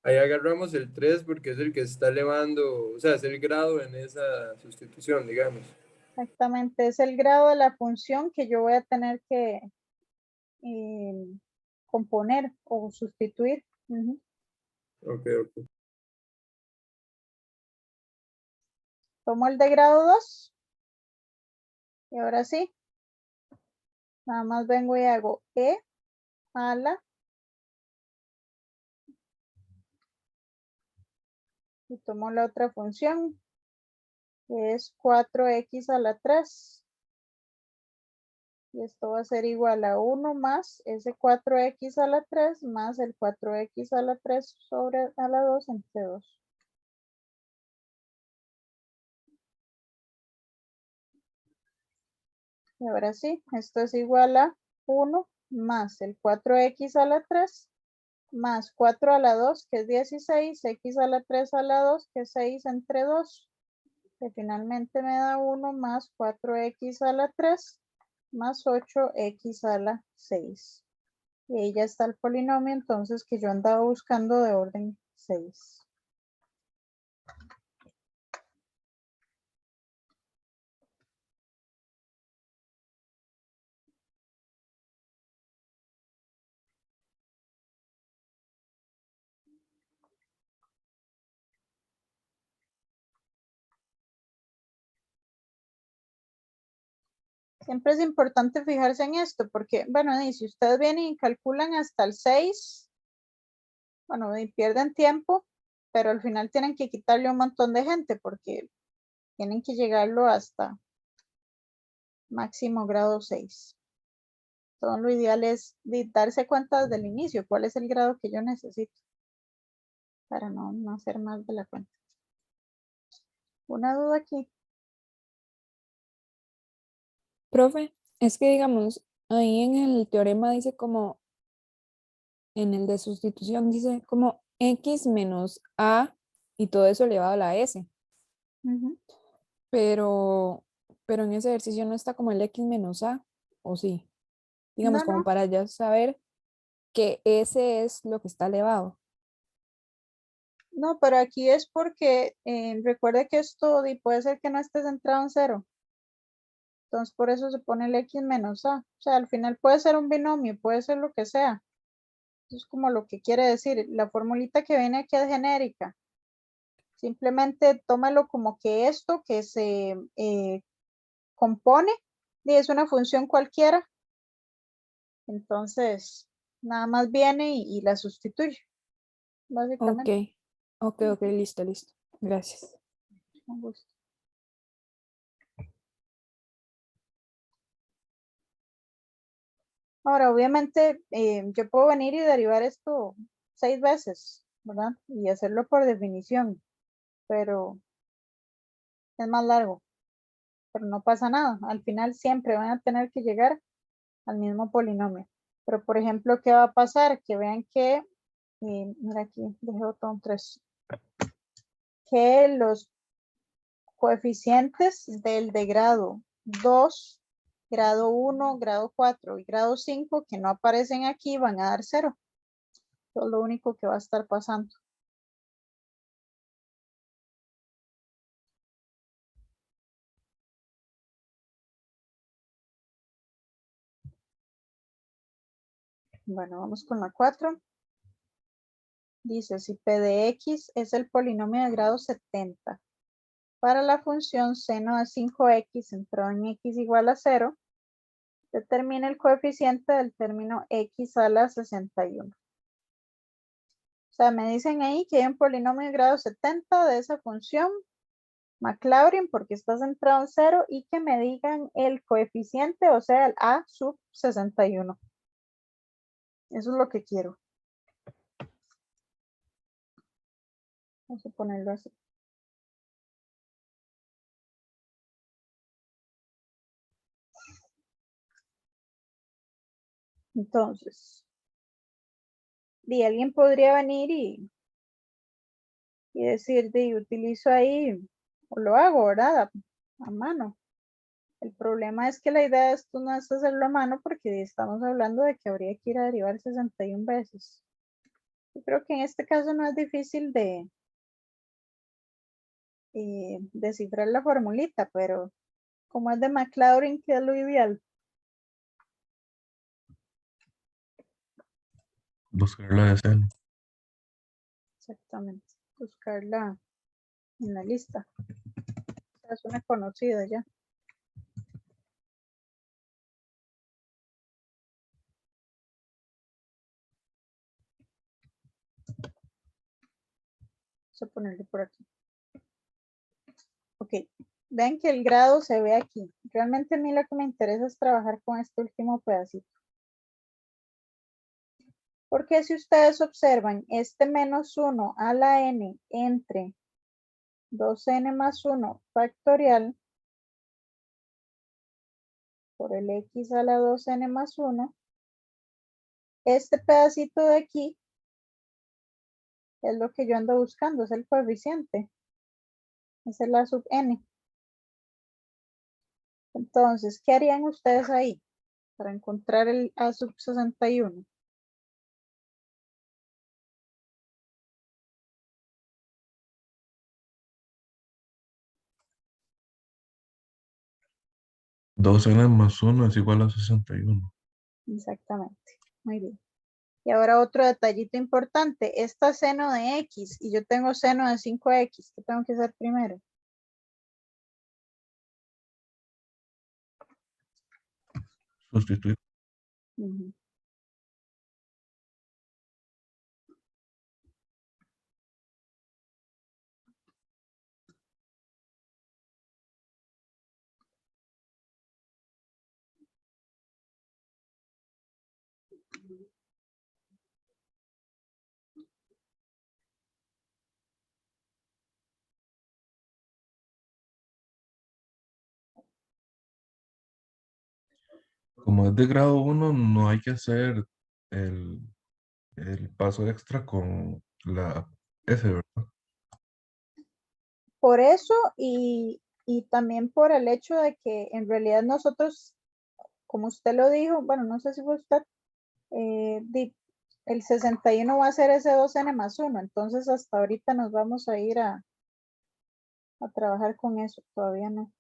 ahí agarramos el 3 porque es el que está elevando, o sea, es el grado en esa sustitución, digamos. exactamente, es el grado de la función que yo voy a tener que componer o sustituir. Ujú. Ok, ok. Tomo el de grado 2 y ahora sí, nada más vengo y hago e a la y tomo la otra función que es 4x a la 3 y esto va a ser igual a 1 más ese 4x a la 3 más el 4x a la 3 sobre a la 2 entre 2. Y ahora sí, esto es igual a 1 más el 4x a la 3 más 4 a la 2 que es 16, x a la 3 a la 2 que es 6 entre 2, que finalmente me da 1 más 4x a la 3 más 8x a la 6. Y ahí ya está el polinomio entonces que yo andaba buscando de orden 6. Siempre es importante fijarse en esto porque, bueno, y si ustedes vienen y calculan hasta el 6, bueno, y pierden tiempo, pero al final tienen que quitarle un montón de gente porque tienen que llegarlo hasta máximo grado 6. Entonces lo ideal es darse cuenta desde el inicio cuál es el grado que yo necesito para no hacer más de la cuenta. Una duda aquí. Profe, es que digamos, ahí en el teorema dice como, en el de sustitución dice como x menos a y todo eso elevado a la s, Ujú. pero, pero en ese ejercicio no está como el x menos a, o sí, digamos No, como no, para ya saber que ese es lo que está elevado. no, pero aquí es porque recuerde que esto puede ser que no esté centrado en cero. Entonces por eso se pone el x menos a. O sea, al final puede ser un binomio, puede ser lo que sea. Eso es como lo que quiere decir. La formulita que viene aquí es genérica. Simplemente tómalo como que esto que se compone y es una función cualquiera. Entonces, nada más viene y la sustituye, Ok, básicamente. ok, listo, listo. Gracias. Con gusto. Ahora, obviamente, yo puedo venir y derivar esto 6 veces, ¿verdad? Y hacerlo por definición, pero es más largo, pero no pasa nada. Al final siempre van a tener que llegar al mismo polinomio. Pero, por ejemplo, ¿qué va a pasar? Que vean que, mira aquí, dejé botón 3, que los coeficientes del de grado 2, grado 1, grado 4 y grado 5 que no aparecen aquí van a dar 0. Eso es lo único que va a estar pasando. Bueno, vamos con la 4. Dice, si p de x es el polinomio de grado 70 para la función seno de 5x centrado en x igual a 0, determina el coeficiente del término x a la 61. O sea, me dicen ahí que hay un polinomio de grado 70 de esa función Maclaurin porque está centrado en 0 y que me digan el coeficiente, o sea, el a sub 61. Eso es lo que quiero. Vamos a ponerlo así. Entonces, y alguien podría venir y decir, utilizo ahí, o lo hago, ¿verdad? A mano. El problema es que la idea de esto no es hacerlo a mano porque estamos hablando de que habría que ir a derivar 61 veces. Yo creo que en este caso no es difícil de descifrar la formulita, pero como es de Maclaurin, que es lo ideal. Buscar la escena. Exactamente. Buscarla en la lista. Es una conocida ya. Vamos a ponerle por aquí. Ok. Vean que el grado se ve aquí. Realmente a mí lo que me interesa es trabajar con este último pedacito. Porque si ustedes observan, este menos 1 a la n entre 2n más 1 factorial por el x a la 2n más 1, este pedacito de aquí es lo que yo ando buscando, es el coeficiente. Esa es la sub n. Entonces, ¿qué harían ustedes ahí para encontrar el a sub 61? Dos n más 1 es igual a 61. Exactamente. Muy bien. Y ahora otro detallito importante. Esta seno de x y yo tengo seno de 5x. ¿Qué tengo que hacer primero? Sustituir. Ujú. Como es de grado 1, no hay que hacer el, el paso extra con la S, ¿verdad? Por eso y también por el hecho de que en realidad nosotros, como usted lo dijo, bueno, no sé si fue usted, el 61 va a ser ese 2n más 1, entonces hasta ahorita nos vamos a ir a trabajar con eso, todavía no.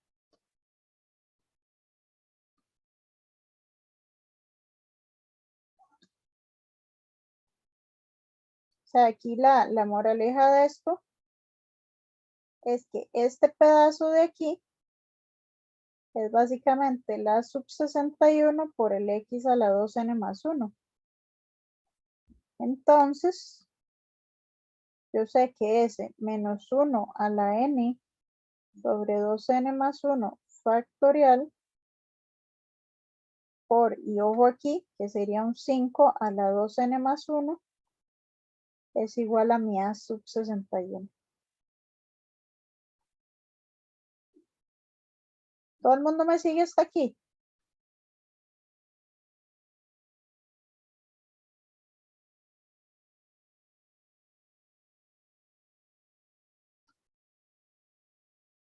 O sea, aquí la moraleja de esto es que este pedazo de aquí es básicamente la sub 61 por el x a la 2n más 1. Entonces, yo sé que ese menos 1 a la n sobre 2n más 1 factorial por, y ojo aquí, que sería un 5 a la 2n más 1, es igual a mi a sub 61. ¿Todo el mundo me sigue hasta aquí?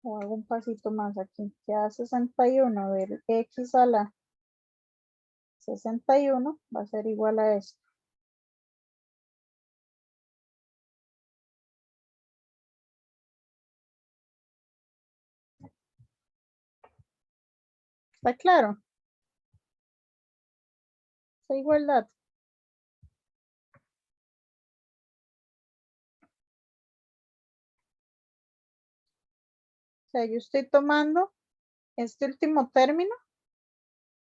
O hago un pasito más aquí, que a 61 del x a la 61 va a ser igual a esto. ¿Está claro? Esa igualdad. O sea, yo estoy tomando este último término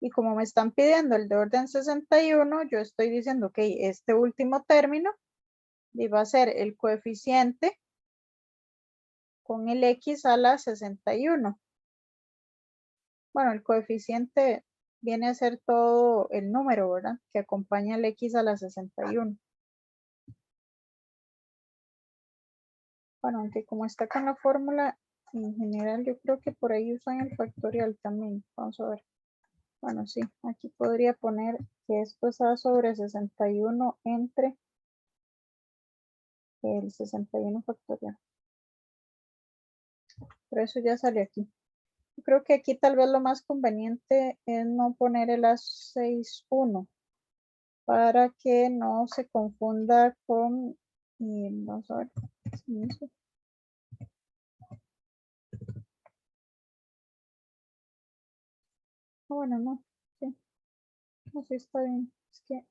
y como me están pidiendo el de orden 61, yo estoy diciendo que este último término va a ser el coeficiente con el x a la 61. Bueno, el coeficiente viene a ser todo el número, ¿verdad? Que acompaña el x a la 61. Bueno, aunque como está con la fórmula, en general yo creo que por ahí usan el factorial también. Vamos a ver. Bueno, sí, aquí podría poner que esto es a sobre 61 entre el 61 factorial. Pero eso ya salió aquí. Yo creo que aquí tal vez lo más conveniente es no poner el A61 para que no se confunda con, vamos a ver, bueno, no, sí, no sé, está bien, es que,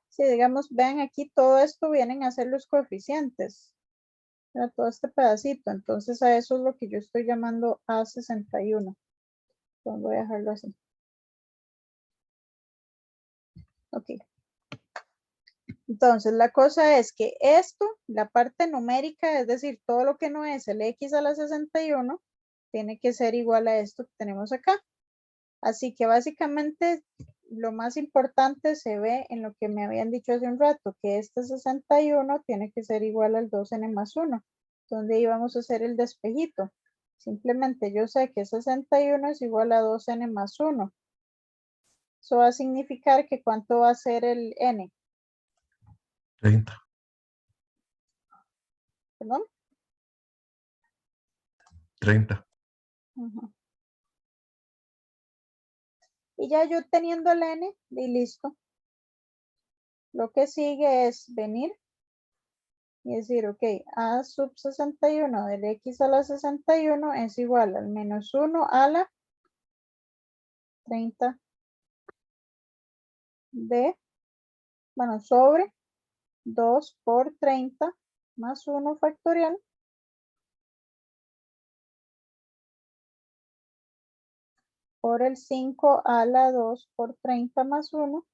sí, digamos, vean aquí, todo esto vienen a ser los coeficientes, todo este pedacito, entonces a eso es lo que yo estoy llamando A61, entonces voy a dejarlo así. Ok. Entonces, la cosa es que esto, la parte numérica, es decir, todo lo que no es el x a la 61, tiene que ser igual a esto que tenemos acá. Así que básicamente lo más importante se ve en lo que me habían dicho hace un rato, que este 61 tiene que ser igual al 2n más 1, donde íbamos a hacer el despejito. Simplemente yo sé que 61 es igual a 2n más 1. Eso va a significar que ¿cuánto va a ser el n? 30. ¿Perdón? 30. Ujú. Y ya yo teniendo el n, y listo. Lo que sigue es venir y decir, ok, a sub 61 del x a la 61 es igual al menos 1 a la 30 de, bueno, sobre 2 por 30 más 1 factorial por el 5 a la 2 por 30 más 1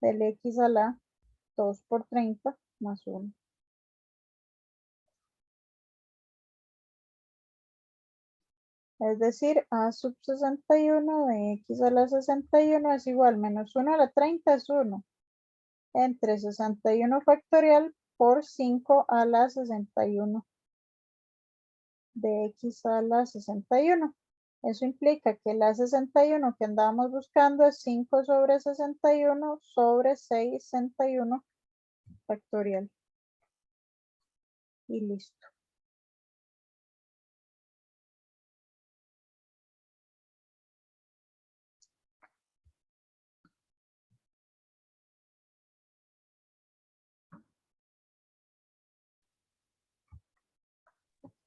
del x a la 2 por 30 más 1. Es decir, a sub 61 de x a la 61 es igual menos 1 a la 30 es 1 entre 61 factorial por 5 a la 61. de x a la 61. Eso implica que la 61 que andábamos buscando es 5 sobre 61 sobre 61 factorial. Y listo.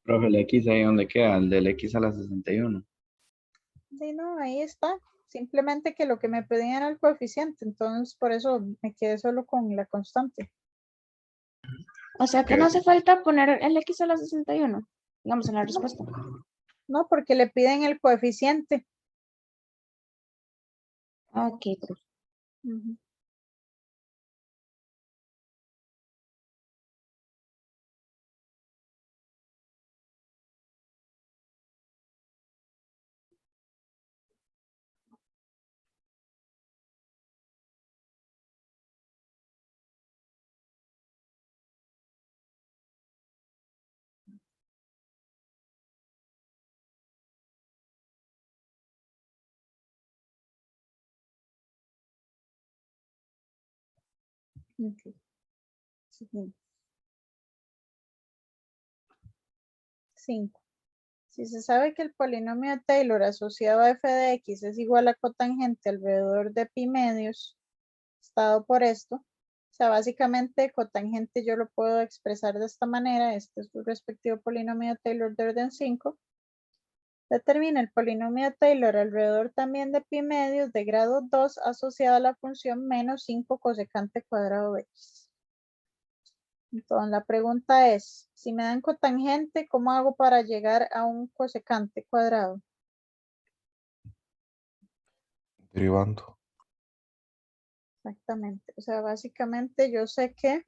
Profe, el X ahí donde queda, el del X a la 61. Sí, no, ahí está. Simplemente que lo que me pedían era el coeficiente, entonces por eso me quedé solo con la constante. O sea que no hace falta poner el X a la 61, digamos, en la respuesta. No, porque le piden el coeficiente. Ok, profe. Ujú. Ok. Siguiente. 5. Si se sabe que el polinomio de Taylor asociado a f de x es igual a cotangente alrededor de pi medios, dado por esto, o sea, básicamente cotangente yo lo puedo expresar de esta manera, este es su respectivo polinomio de Taylor de orden 5. Determina el polinomio de Taylor alrededor también de pi medios de grado 2 asociado a la función menos 5 cosecante cuadrado de x. Entonces la pregunta es, si me dan cotangente, ¿cómo hago para llegar a un cosecante cuadrado? Derivando. Exactamente. O sea, básicamente yo sé que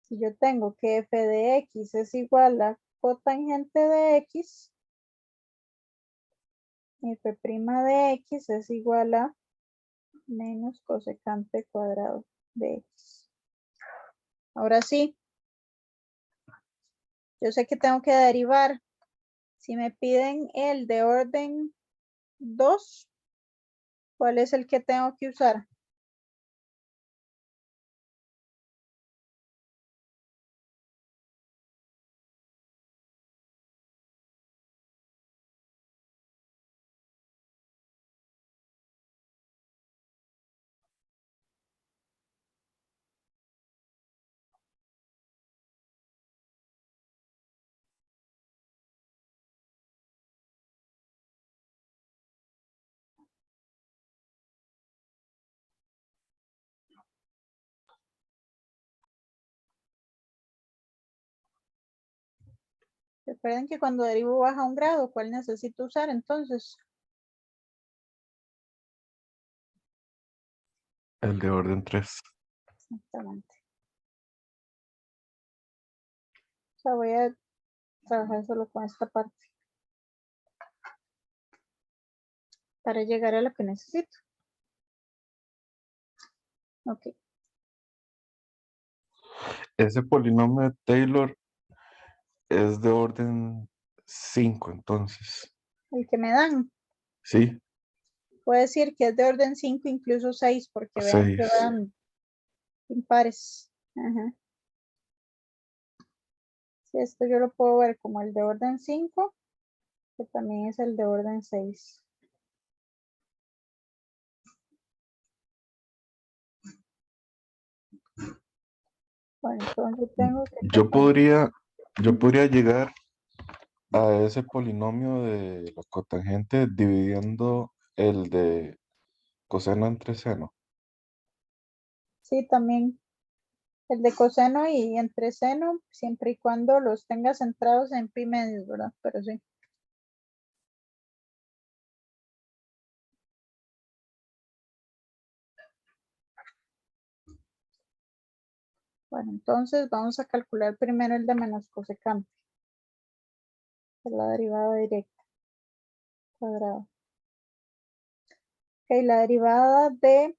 si yo tengo que f de x es igual a cotangente de x, f' de x es igual a menos cosecante cuadrado de x. Ahora sí, yo sé que tengo que derivar. Si me piden el de orden 2, ¿cuál es el que tengo que usar? Recuerden que cuando derivo baja un grado, ¿cuál necesito usar entonces? El de orden 3. Exactamente. O sea, voy a trabajar solo con esta parte para llegar a lo que necesito. Ok. Ese polinomio de Taylor es de orden 5, entonces. El que me dan, Sí, puedo decir que es de orden 5, incluso 6, porque vean que 6. van impares. Ajá. Sí, esto yo lo puedo ver como el de orden 5, que también es el de orden 6. Bueno, entonces tengo que Yo cotangente. podría llegar a ese polinomio de la cotangente dividiendo el de coseno entre seno. Sí, también el de coseno y entre seno, siempre y cuando los tenga centrados en pi medios, ¿verdad? Pero sí. Bueno, entonces vamos a calcular primero el de menos cosecante. Es la derivada directa. Cuadrado. Ok, la derivada de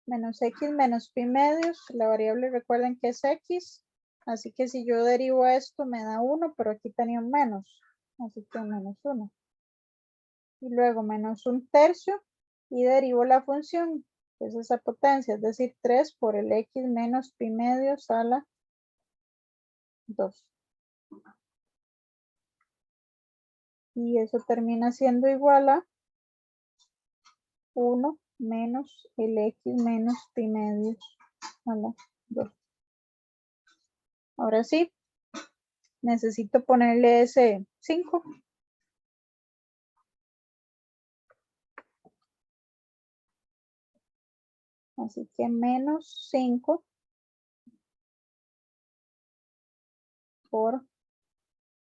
menos x menos pi medios. La variable recuerden que es x. Así que si yo derivo esto me da 1, pero aquí tenía un menos. Así que menos 1. Y luego menos 1/3 y derivo la función, que es esa potencia, es decir, 3 por el x menos pi medios a la 2. Y eso termina siendo igual a 1 menos el x menos pi medios a la 2. Ahora sí, necesito ponerle ese 5. Así que menos 5 por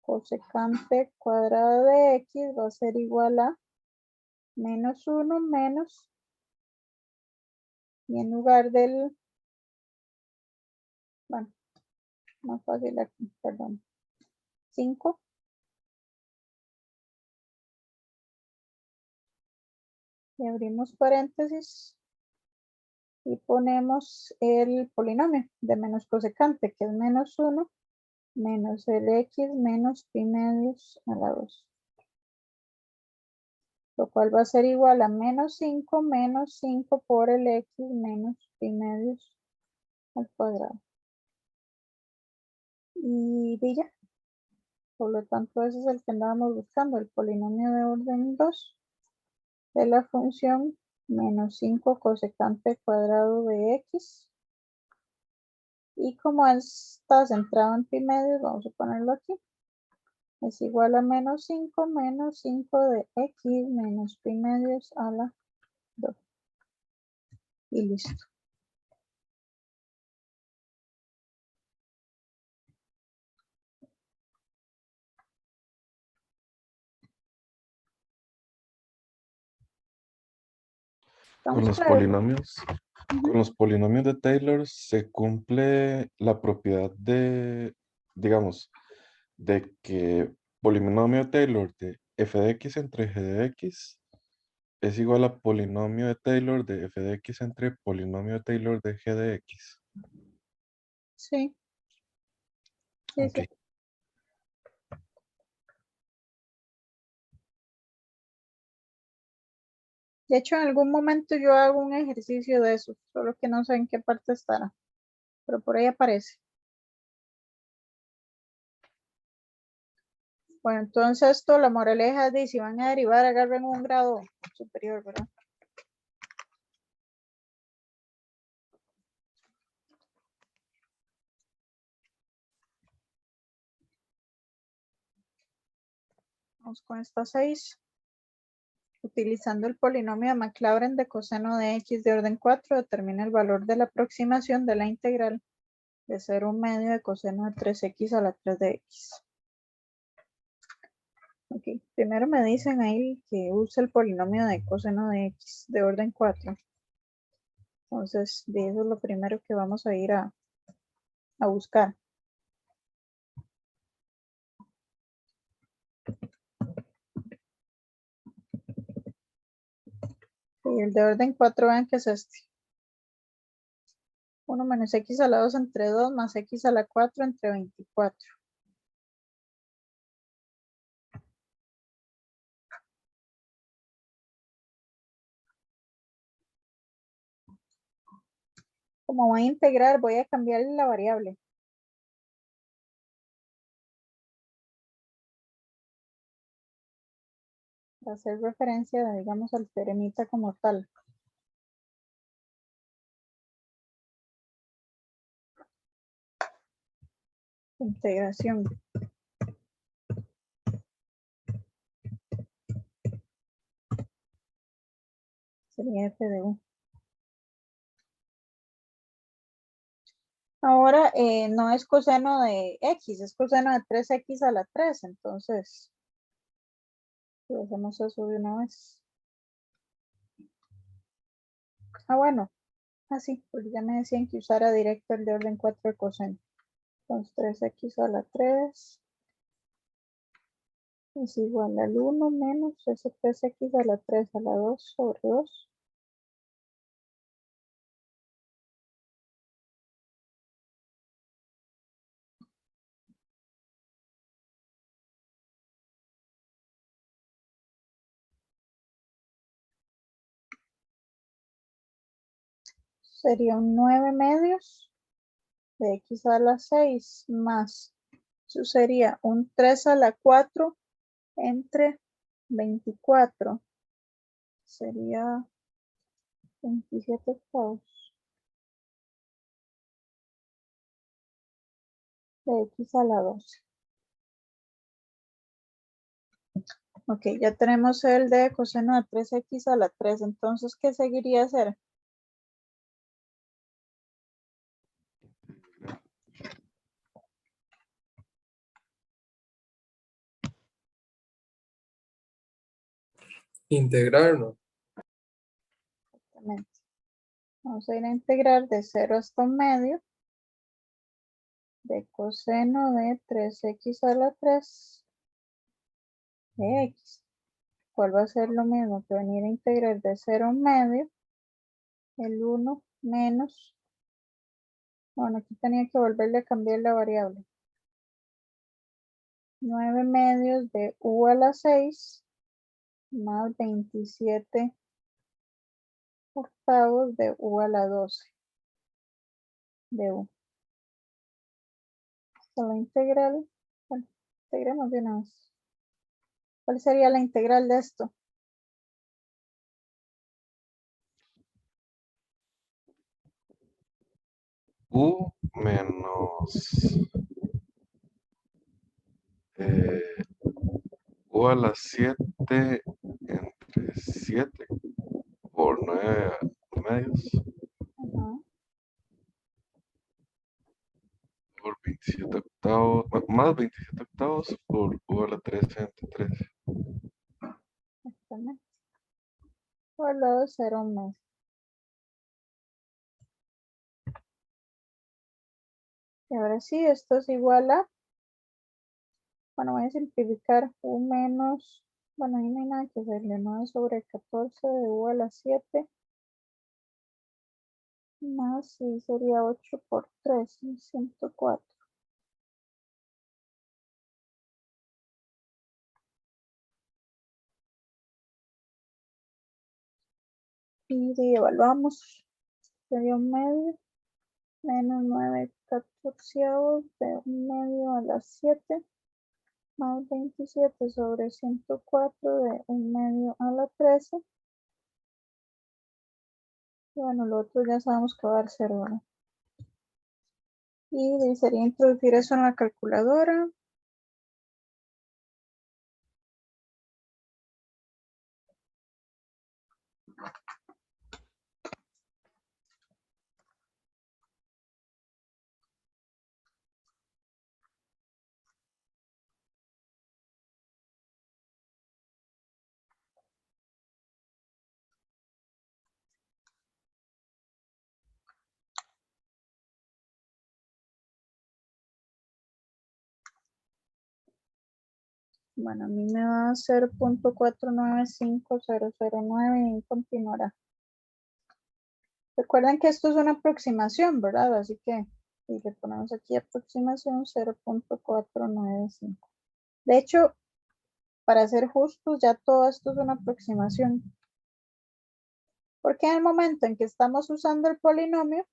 cosecante cuadrado de x va a ser igual a menos 1 menos, y en lugar del, bueno, más fácil aquí, perdón, 5 y abrimos paréntesis y ponemos el polinomio de menos cosecante, que es menos 1 menos el x menos pi medios a la 2. Lo cual va a ser igual a menos 5 por el x menos pi medios al cuadrado. Y ya. Por lo tanto, ese es el que andábamos buscando, el polinomio de orden 2 de la función menos 5 cosecante cuadrado de x. Y como está centrado en pi medios, vamos a ponerlo aquí. Es igual a menos 5 de x menos pi medios a la 2. Y listo. Con Estamos los claros. polinomios, con los polinomios de Taylor se cumple la propiedad de, digamos, de que polinomio de Taylor de f de x entre g de x es igual a polinomio de Taylor de f de x entre polinomio de Taylor de g de x. Sí. Sí, Ok. sí. De hecho, en algún momento yo hago un ejercicio de eso, solo que no sé en qué parte estará, pero por ahí aparece. Bueno, entonces esto, la moraleja es de si van a derivar, agarren un grado superior, ¿verdad? Vamos con esta 6. Utilizando el polinomio de Maclaurin de coseno de x de orden 4, determina el valor de la aproximación de la integral de 0,1 de coseno de 3x a la 3 de x. Ok, primero me dicen ahí que use el polinomio de coseno de x de orden 4. Entonces, de eso es lo primero que vamos a ir a buscar. Y el de orden 4, vean que es este. 1 menos x a la 2 entre 2 más x a la 4 entre 24. Como voy a integrar, voy a cambiar la variable. Para hacer referencia, digamos, al teoremita como tal. Integración. Sería f de u. Ahora no es coseno de x, es coseno de 3x a la 3. Entonces, pues hacemos eso de una vez. Ah, bueno. Así, porque ya me decían que usara directo el de orden 4 de coseno. Entonces 3x a la 3 es igual al 1 menos ese 3x a la 3 a la 2 sobre 2. sería un 9 medios de x a la 6 más, eso sería un 3 a la 4 entre 24, sería 27 octavos de x a la 12. Ok, ya tenemos el de coseno de 3x a la 3, entonces, ¿qué seguiría a hacer? Integrarlo. Exactamente. Vamos a ir a integrar de 0 hasta un medio de coseno de 3x a la 3 de x. ¿Cuál va a ser lo mismo que venir a integrar de 0 a un medio? El 1 menos, bueno, aquí tenía que volverle a cambiar la variable. 9 medios de u a la 6 más 27 octavos de u a la 12 de u. Esta es la integral. Bueno, integremos de una vez. ¿Cuál sería la integral de esto? U menos U a la 7 entre 7 por 9 medios Ajá. por 27 octavos, más 27 octavos por U a la 13 entre 13. Exactamente. Por lado 0 más. Y ahora sí, esto es igual a, bueno, voy a simplificar u menos, bueno, ahí no hay nada que hacerle, 9 sobre 14 de u a la 7 más, sí, sería 8 por 3, 104. Y si evaluamos, sería un medio menos 9 catorceavos de un medio a las 7 más 27 sobre 104 de un medio a la 13. Y bueno, lo otro ya sabemos que va a dar 0, ¿no? Y sería introducir eso en la calculadora. Bueno, a mí me va a ser 0.495009 y continuará. Recuerden que esto es una aproximación, ¿verdad? Así que si le ponemos aquí aproximación 0.495. De hecho, para ser justos, ya todo esto es una aproximación. Porque en el momento en que estamos usando el polinomio,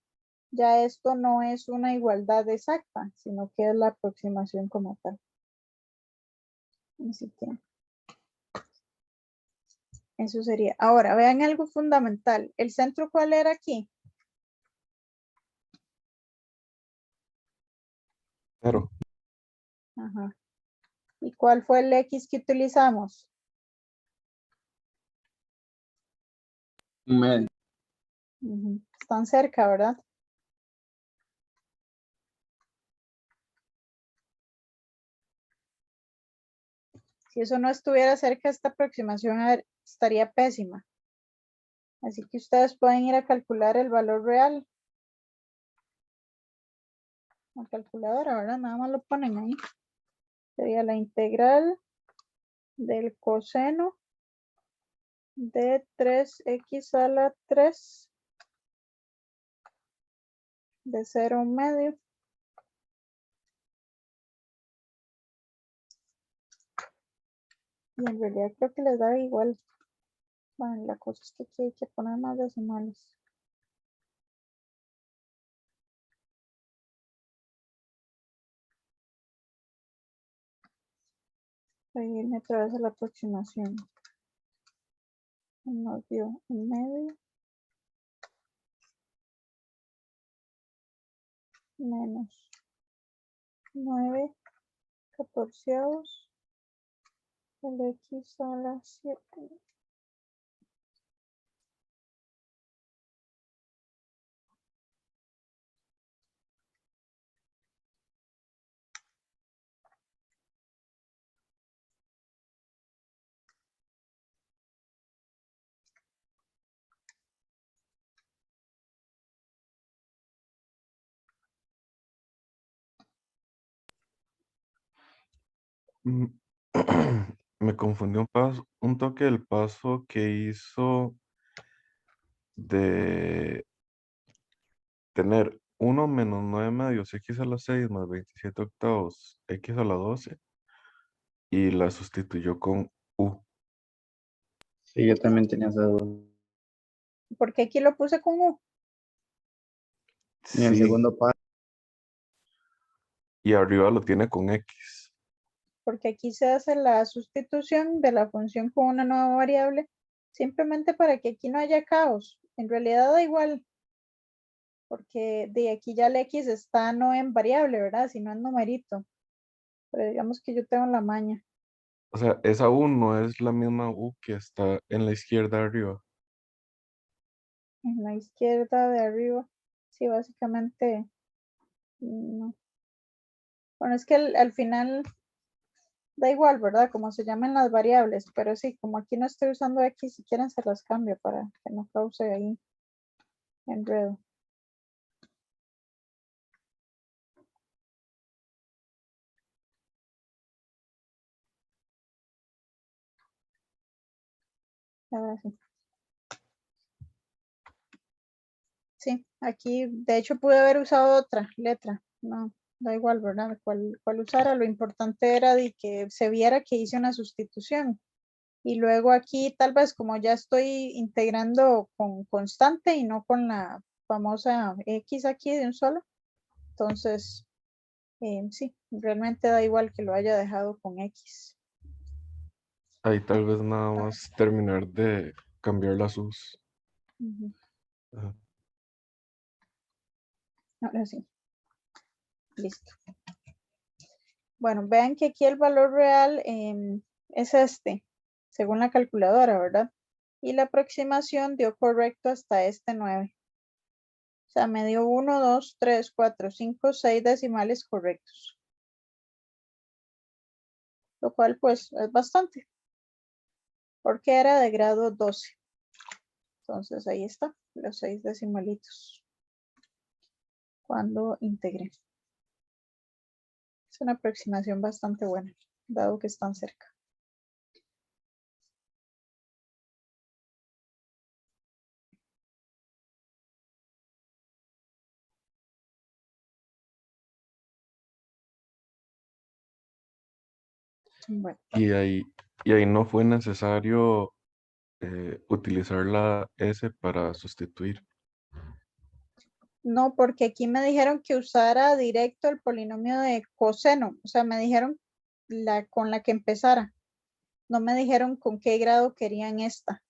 ya esto no es una igualdad exacta, sino que es la aproximación como tal. Así que eso sería. Ahora, vean algo fundamental. ¿El centro cuál era aquí? 0. Ajá. ¿Y cuál fue el X que utilizamos? Un medio. Ujú. Están cerca, ¿verdad? Si eso no estuviera cerca, esta aproximación estaría pésima. Así que ustedes pueden ir a calcular el valor real. La calculadora, ¿verdad? Nada más lo ponen ahí. Sería la integral del coseno de 3x a la 3 de 0 a un medio. Y en realidad creo que les da igual. Bueno, la cosa es que aquí hay que poner más decimales. Ahí me trae la aproximación. Nos dio un medio. Menos 9 catorceavos. El X a la 7. Mm, Me confundió un toque el paso que hizo de tener 1 menos 9 medios x a la 6 más 27 octavos x a la 12 y la sustituyó con u. Sí, yo también tenía esa duda. ¿Por qué aquí lo puse con U? Y en el Sí, segundo paso, y arriba lo tiene con x. Porque aquí se hace la sustitución de la función con una nueva variable, simplemente para que aquí no haya caos. En realidad da igual, porque de aquí ya el X está no en variable, ¿verdad? Sino en numerito. Pero digamos que yo tengo la maña. O sea, esa u no es la misma u que está en la izquierda arriba. En la izquierda de arriba, sí, básicamente, no. Bueno, es que al final da igual, ¿verdad? Como se llaman las variables, pero sí, como aquí no estoy usando X, si quieren se las cambio para que no cause ahí enredo. Ahora sí. Sí, aquí de hecho pude haber usado otra letra, no, da igual, ¿verdad? ¿Cuál usara? Lo importante era de que se viera que hice una sustitución. Y luego aquí tal vez como ya estoy integrando con constante y no con la famosa X aquí de un solo, entonces sí, realmente da igual que lo haya dejado con X. Ahí tal vez nada más terminar de cambiar las u's. Ujú. Ajá. Ahora sí, listo. Bueno, vean que aquí el valor real es este, según la calculadora, ¿verdad? Y la aproximación dio correcto hasta este 9. O sea, me dio 1, 2, 3, 4, 5, 6 decimales correctos. Lo cual pues es bastante. Porque era de grado 12. Entonces ahí está, los 6 decimalitos. Cuando integré. Es una aproximación bastante buena, dado que están cerca. Bueno, Y ahí no fue necesario utilizar la S para sustituir. no, porque aquí me dijeron que usara directo el polinomio de coseno. O sea, me dijeron con la que empezara. No me dijeron con qué grado querían esta.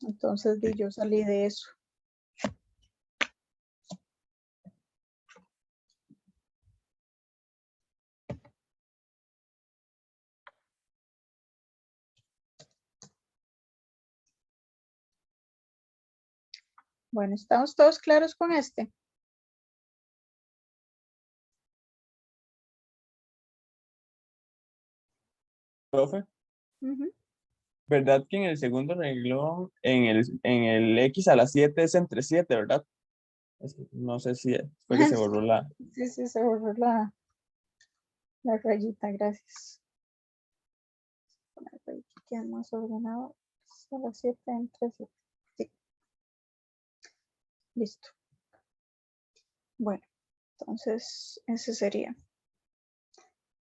Entonces yo salí de eso. Bueno, ¿estamos todos claros con este? Profe, Ujú. ¿verdad que en el segundo renglón, en el X a la 7 es entre 7, ¿verdad? No sé si fue que se borró la... Sí, sí, se borró la rayita, gracias. Aquí queda más ordenado. A las 7 entre 7. Sí. Listo. Bueno, entonces ese sería.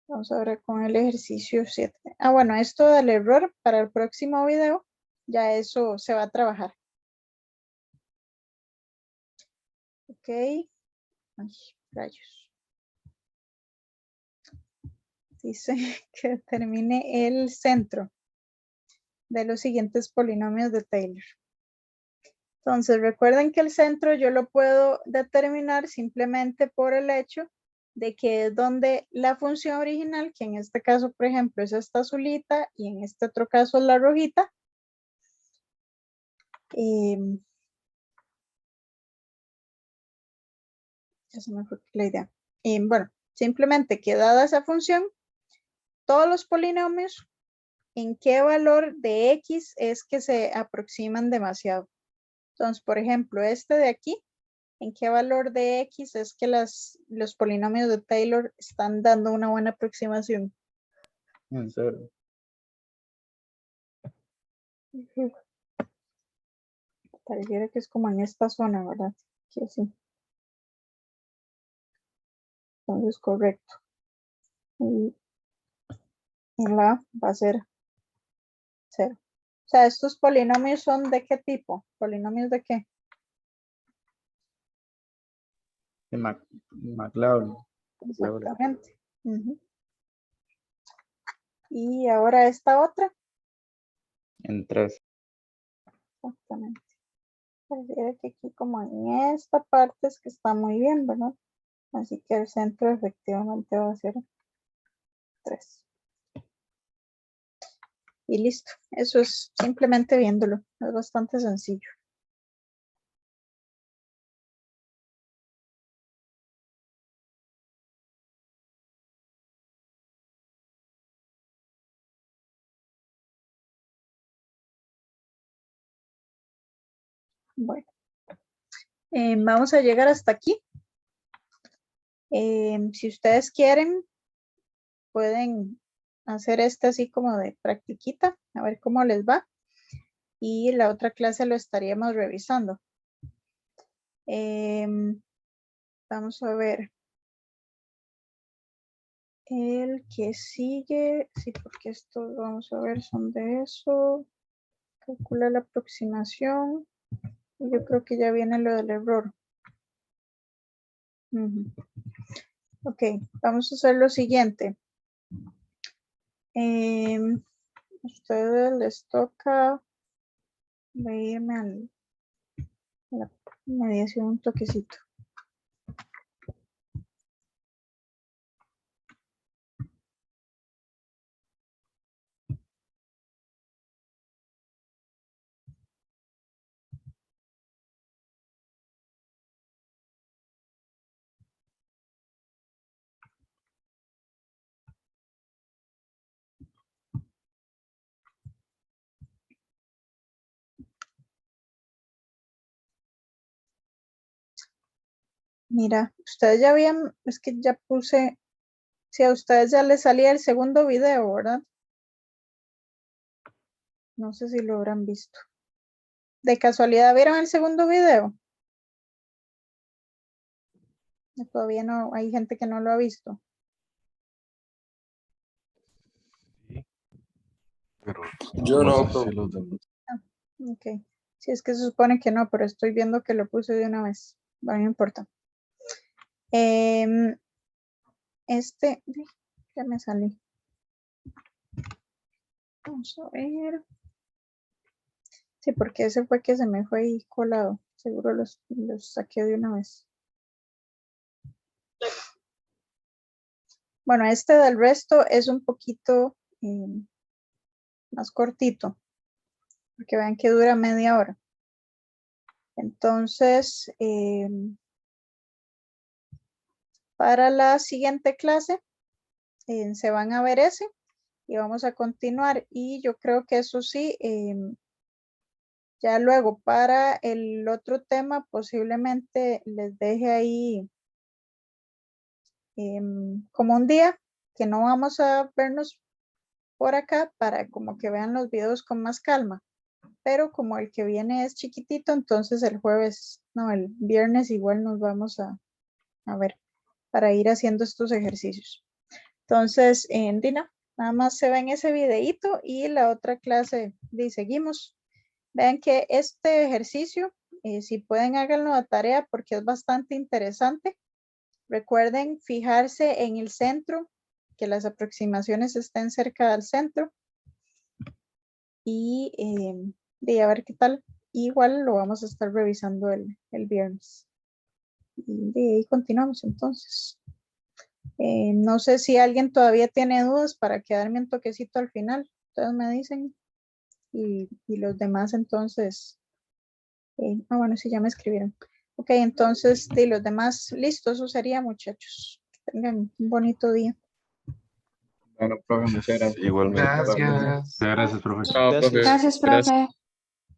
Vamos ahora con el ejercicio 7. Ah, bueno, esto del error para el próximo video, ya eso se va a trabajar. Ok. Ay, rayos. Dice que determine el centro de los siguientes polinomios de Taylor. Entonces, recuerden que el centro yo lo puedo determinar simplemente por el hecho de que es donde la función original, que en este caso, por ejemplo, es esta azulita y en este otro caso es la rojita. Ya se me fue la idea. Bueno, simplemente que dada esa función, todos los polinomios, ¿en qué valor de X es que se aproximan demasiado? Entonces, por ejemplo, este de aquí, ¿en qué valor de X es que los polinomios de Taylor están dando una buena aproximación? En 0. Pareciera que es como en esta zona, ¿verdad? Que sí. Entonces, correcto. Y la va a ser 0. O sea, estos polinomios son ¿de qué tipo? ¿Polinomios de qué? De McLaurin. Exactamente. Ujú. Y ahora esta otra. En 3. Exactamente. Pareciera que aquí como en esta parte es que está muy bien, ¿verdad? Así que el centro efectivamente va a ser 3. Y listo. Eso es simplemente viéndolo. Es bastante sencillo. Bueno. Vamos a llegar hasta aquí. Si ustedes quieren, pueden hacer este así como de practiquita, a ver cómo les va. Y la otra clase lo estaríamos revisando. Vamos a ver. El que sigue, sí, porque estos, vamos a ver, son de eso. Calcula la aproximación. Y yo creo que ya viene lo del error. Ok, vamos a hacer lo siguiente. Ustedes les toca irme a la mediación un toquecito. Mira, ustedes ya habían, es que ya puse, si a ustedes ya les salía el segundo video, ¿verdad? No sé si lo habrán visto. ¿De casualidad vieron el segundo video? Todavía no, hay gente que no lo ha visto. Sí, pero Yo no, sé si profe. los demás. Ok. Sí, es que se supone que no, pero estoy viendo que lo puse de una vez. Bueno, no importa. Ya me salí. Vamos a ver. Sí, porque ese fue que se me fue ahí colado. Seguro los saqué de una vez. Bueno, este del resto es un poquito más cortito. Porque vean que dura media hora. Entonces, para la siguiente clase, se van a ver ese y vamos a continuar. Y yo creo que eso sí, ya luego para el otro tema posiblemente les deje ahí como un día que no vamos a vernos por acá para como que vean los videos con más calma. Pero como el que viene es chiquitito, entonces el jueves, no, el viernes igual nos vamos a ver para ir haciendo estos ejercicios. Entonces, Dina, nada más se ve en ese videíto y la otra clase y seguimos. Vean que este ejercicio, si pueden háganlo de tarea porque es bastante interesante. Recuerden fijarse en el centro que las aproximaciones estén cerca del centro y de a ver qué tal. Igual lo vamos a estar revisando el viernes. Y de ahí continuamos entonces. No sé si alguien todavía tiene dudas para quedarme un toquecito al final. Ustedes me dicen. Y los demás entonces. Bueno, sí, ya me escribieron. Ok, entonces de los demás, listo, eso sería, muchachos. Que tengan un bonito día. Bueno, profe, muchas gracias. Igualmente. Gracias. Muchas gracias, profesor. Chao, profe. Gracias, profe.